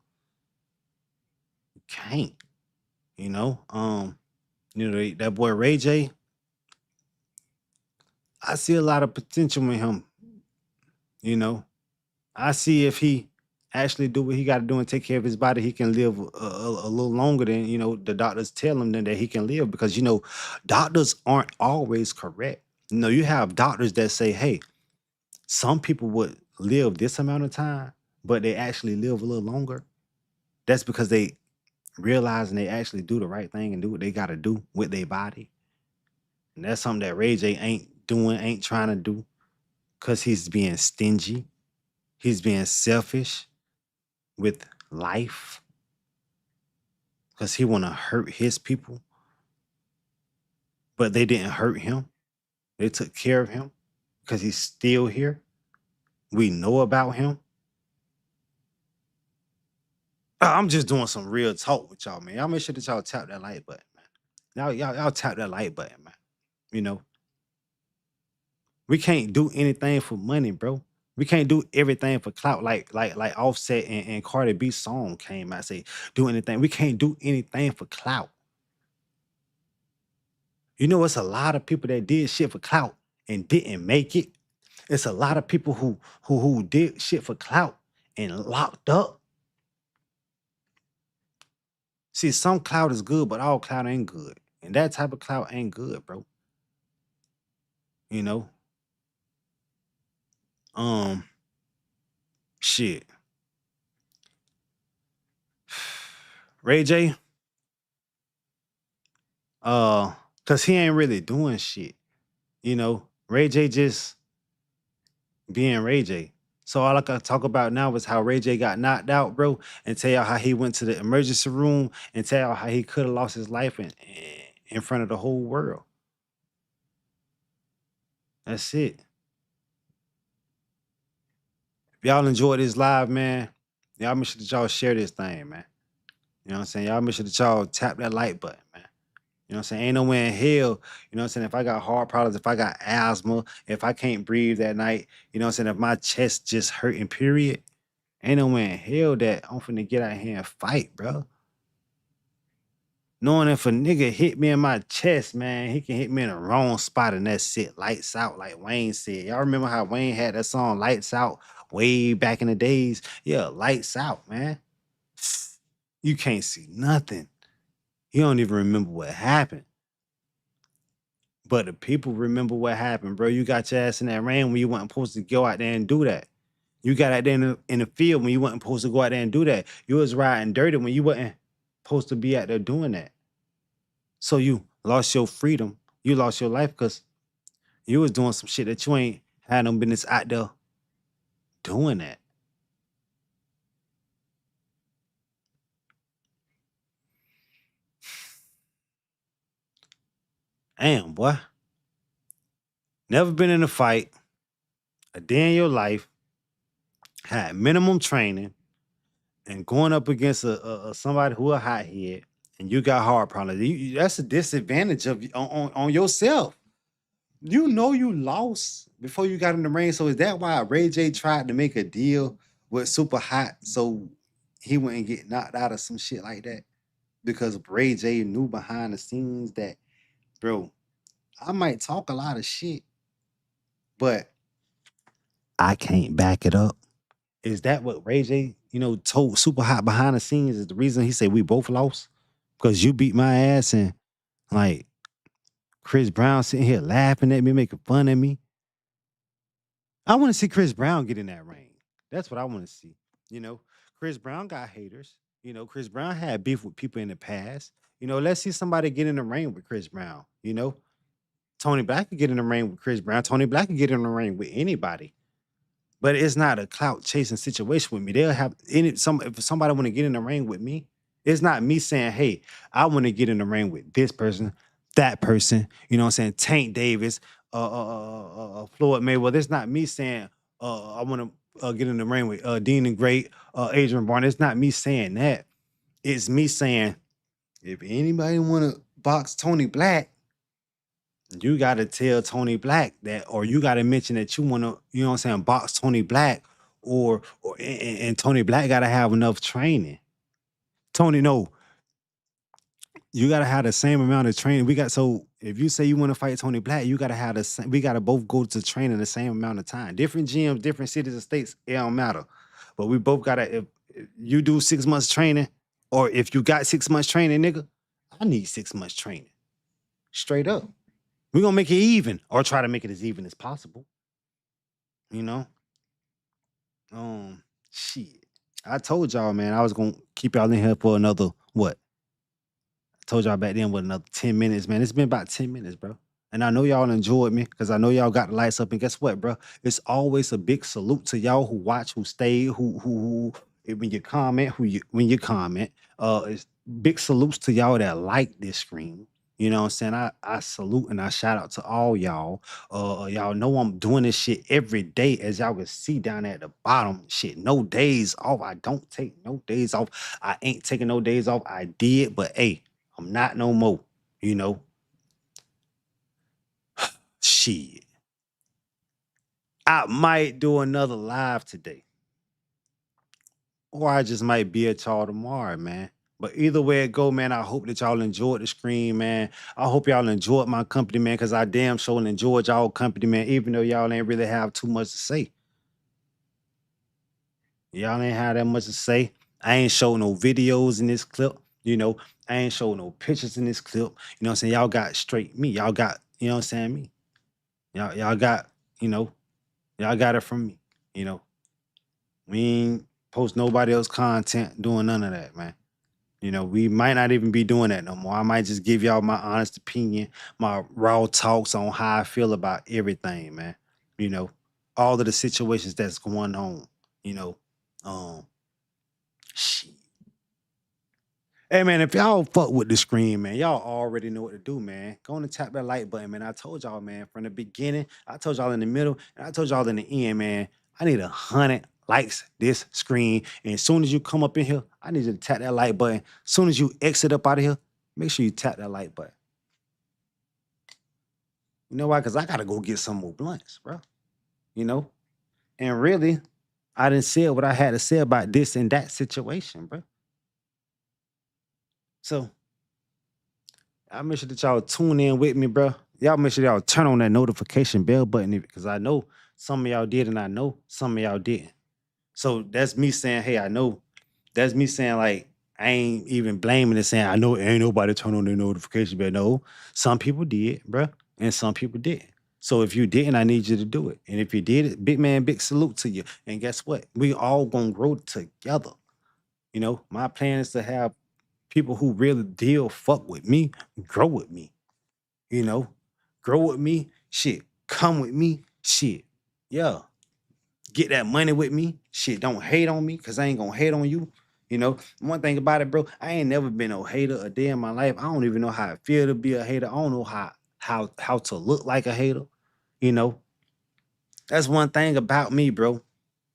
You can't, you know. That boy Ray J, I see a lot of potential in him, you know. I see if he actually do what he got to do and take care of his body, he can live a little longer than the doctors tell him that he can live because doctors aren't always correct. You have doctors that say, "Hey, some people would live this amount of time, but they actually live a little longer." That's because they realizing they actually do the right thing and do what they gotta do with their body. And that's something that Ray J ain't doing, ain't trying to do, because he's being stingy. He's being selfish with life because he wanna hurt his people, but they didn't hurt him. They took care of him because he's still here. We know about him. I'm just doing some real talk with y'all, man. Y'all make sure that y'all tap that like button, man. Y'all tap that like button, man. You know, we can't do anything for money, bro. We can't do everything for clout, like Offset and Cardi B song came out say do anything. We can't do anything for clout. You know, it's a lot of people that did shit for clout and didn't make it. It's a lot of people who did shit for clout and locked up. See, some clout is good, but all clout ain't good. And that type of clout ain't good, bro. You know? Um, shit. Ray J, uh, cause he ain't really doing shit. You know, Ray J just being Ray J. So all I can talk about now is how Ray J got knocked out, bro, and tell y'all how he went to the emergency room and tell y'all how he could have lost his life in front of the whole world. That's it. If y'all enjoy this live, man, y'all make sure that y'all share this thing, man. You know what I'm saying? Y'all make sure that y'all tap that like button, man. You know what I'm saying? Ain't nowhere in hell, you know what I'm saying? If I got heart problems, if I got asthma, if I can't breathe that night, you know what I'm saying? If my chest just hurting, period, ain't nowhere in hell that I'm finna get out here and fight, bro. Knowing if a nigga hit me in my chest, man, he can hit me in the wrong spot and that's it. Lights out, like Wayne said. Y'all remember how Wayne had that song Lights Out way back in the days? Yeah, lights out, man. You can't see nothing. You don't even remember what happened. But the people remember what happened, bro. You got your ass in that rain when you wasn't supposed to go out there and do that. You got out there in the field when you wasn't supposed to go out there and do that. You was riding dirty when you wasn't supposed to be out there doing that. So you lost your freedom. You lost your life because you was doing some shit that you ain't had no business out there doing that. Damn, boy. Never been in a fight a day in your life, had minimum training, and going up against a somebody who a hothead, and you got heart problems. That's a disadvantage of on yourself. You know you lost before you got in the ring. So is that why Ray J tried to make a deal with Super Hot so he wouldn't get knocked out of some shit like that? Because Ray J knew behind the scenes that, bro, I might talk a lot of shit, but I can't back it up. Is that what Ray J, told Super Hot behind the scenes is the reason he said we both lost? Because you beat my ass and like Chris Brown sitting here laughing at me, making fun of me. I want to see Chris Brown get in that ring. That's what I want to see. You know, Chris Brown got haters. Chris Brown had beef with people in the past. Let's see somebody get in the ring with Chris Brown. Tony Black could get in the ring with Chris Brown. Tony Black could get in the ring with anybody. But it's not a clout chasing situation with me. They'll have if somebody want to get in the ring with me, it's not me saying, hey, I want to get in the ring with this person, that person, you know what I'm saying? Tank Davis, Floyd Mayweather. It's not me saying I want to get in the ring with Dean and Great, Adrian Barnes. It's not me saying that. It's me saying, if anybody want to box Tony Black, you got to tell Tony Black that, or you got to mention that you want to, you know what I'm saying, box Tony Black, and Tony Black got to have enough training. Tony, no, you got to have the same amount of training. So if you say you want to fight Tony Black, you got to have the same. We got to both go to training the same amount of time. Different gyms, different cities and states, it don't matter. But we both got to. If you do 6 months training, or if you got 6 months training, nigga, I need 6 months training. Straight up. We're gonna make it even, or try to make it as even as possible. You know? Shit. I told y'all, man, I was gonna keep y'all in here for another what? Told y'all back then with another 10 minutes, man. It's been about 10 minutes, bro. And I know y'all enjoyed me because I know y'all got the lights up. And guess what, bro? It's always a big salute to y'all who watch, who stay, when you comment, when you comment. It's big salutes to y'all that like this stream. You know what I'm saying? I salute and I shout out to all y'all. Y'all know I'm doing this shit every day, as y'all can see down at the bottom. Shit, no days off. I don't take no days off. I ain't taking no days off. I did, but hey, I'm not no more. You know, shit. I might do another live today, or I just might be at y'all tomorrow, man. But either way it go, man, I hope that y'all enjoyed the screen, man. I hope y'all enjoyed my company, man, because I damn sure enjoyed y'all company, man, even though y'all ain't really have too much to say. Y'all ain't have that much to say. I ain't show no videos in this clip, you know. I ain't show no pictures in this clip. You know what I'm saying? Y'all got straight me. Y'all got, you know what I'm saying, me. Y'all got, you know, y'all got it from me. You know, we ain't post nobody else content doing none of that, man. You know, we might not even be doing that no more. I might just give y'all my honest opinion, my raw talks on how I feel about everything, man. You know, all of the situations that's going on. You know, um, shit. Hey man, if y'all fuck with the screen, man, y'all already know what to do, man. Go on and tap that like button, man. I told y'all, man, from the beginning. I told y'all in the middle, and I told y'all in the end, man. I need 100 likes this screen. And as soon as you come up in here, I need you to tap that like button. As soon as you exit up out of here, make sure you tap that like button. You know why? Because I gotta go get some more blunts, bro. You know? And really, I didn't say what I had to say about this and that situation, bro. So I make sure that y'all tune in with me, bro. Y'all make sure y'all turn on that notification bell button because I know some of y'all did and I know some of y'all didn't. So that's me saying, hey, I know. That's me saying, like, I ain't even blaming it, saying, I know ain't nobody turn on their notification bell. No, some people did, bro, and some people didn't. So if you didn't, I need you to do it. And if you did it, big man, big salute to you. And guess what? We all gonna grow together. You know, my plan is to have people who really deal fuck with me, grow with me, you know, grow with me, shit, come with me, shit. Yeah, get that money with me, shit. Don't hate on me, cause I ain't gonna hate on you. You know, one thing about it, bro, I ain't never been no hater a day in my life. I don't even know how it feel to be a hater. I don't know how to look like a hater. You know, that's one thing about me, bro.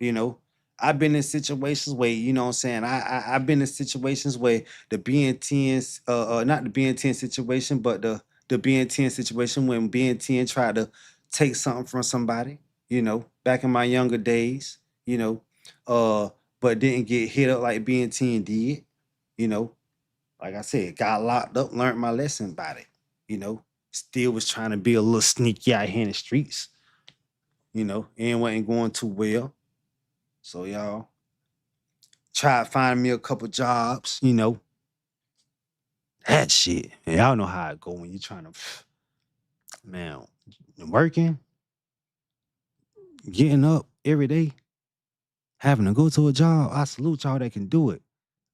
You know, I've been in situations where, you know what I'm saying, I've been in situations where the BN10s, not the BN10 situation, but the BN10 situation when BN10 tried to take something from somebody, you know, back in my younger days, you know, uh, but didn't get hit up like BN10 did, you know. Like I said, got locked up, learned my lesson about it, you know. Still was trying to be a little sneaky out here in the streets, you know, and wasn't going too well. So y'all tried finding me a couple jobs, you know, that shit. And y'all know how it go when you're trying to, man, working, getting up every day, having to go to a job. I salute y'all that can do it.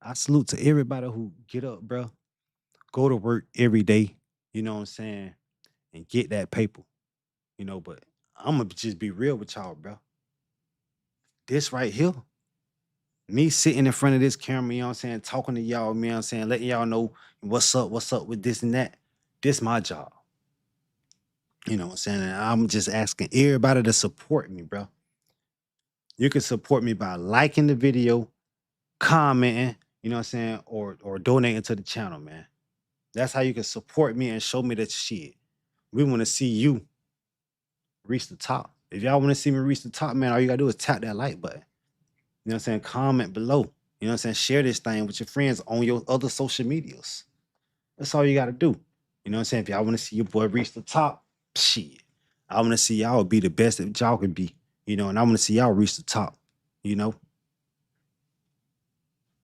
I salute to everybody who get up, bro, go to work every day, you know what I'm saying, and get that paper, you know. But I'm gonna just be real with y'all, bro. This right here, me sitting in front of this camera, you know what I'm saying, talking to y'all, you know what I'm saying, letting y'all know what's up with this and that. This my job. You know what I'm saying? And I'm just asking everybody to support me, bro. You can support me by liking the video, commenting, you know what I'm saying, or donating to the channel, man. That's how you can support me and show me that shit. We want to see you reach the top. If y'all want to see me reach the top, man, all you gotta do is tap that like button. You know what I'm saying? Comment below. You know what I'm saying? Share this thing with your friends on your other social medias. That's all you got to do. You know what I'm saying? If y'all want to see your boy reach the top, shit. I want to see y'all be the best that y'all can be. You know, and I want to see y'all reach the top. You know?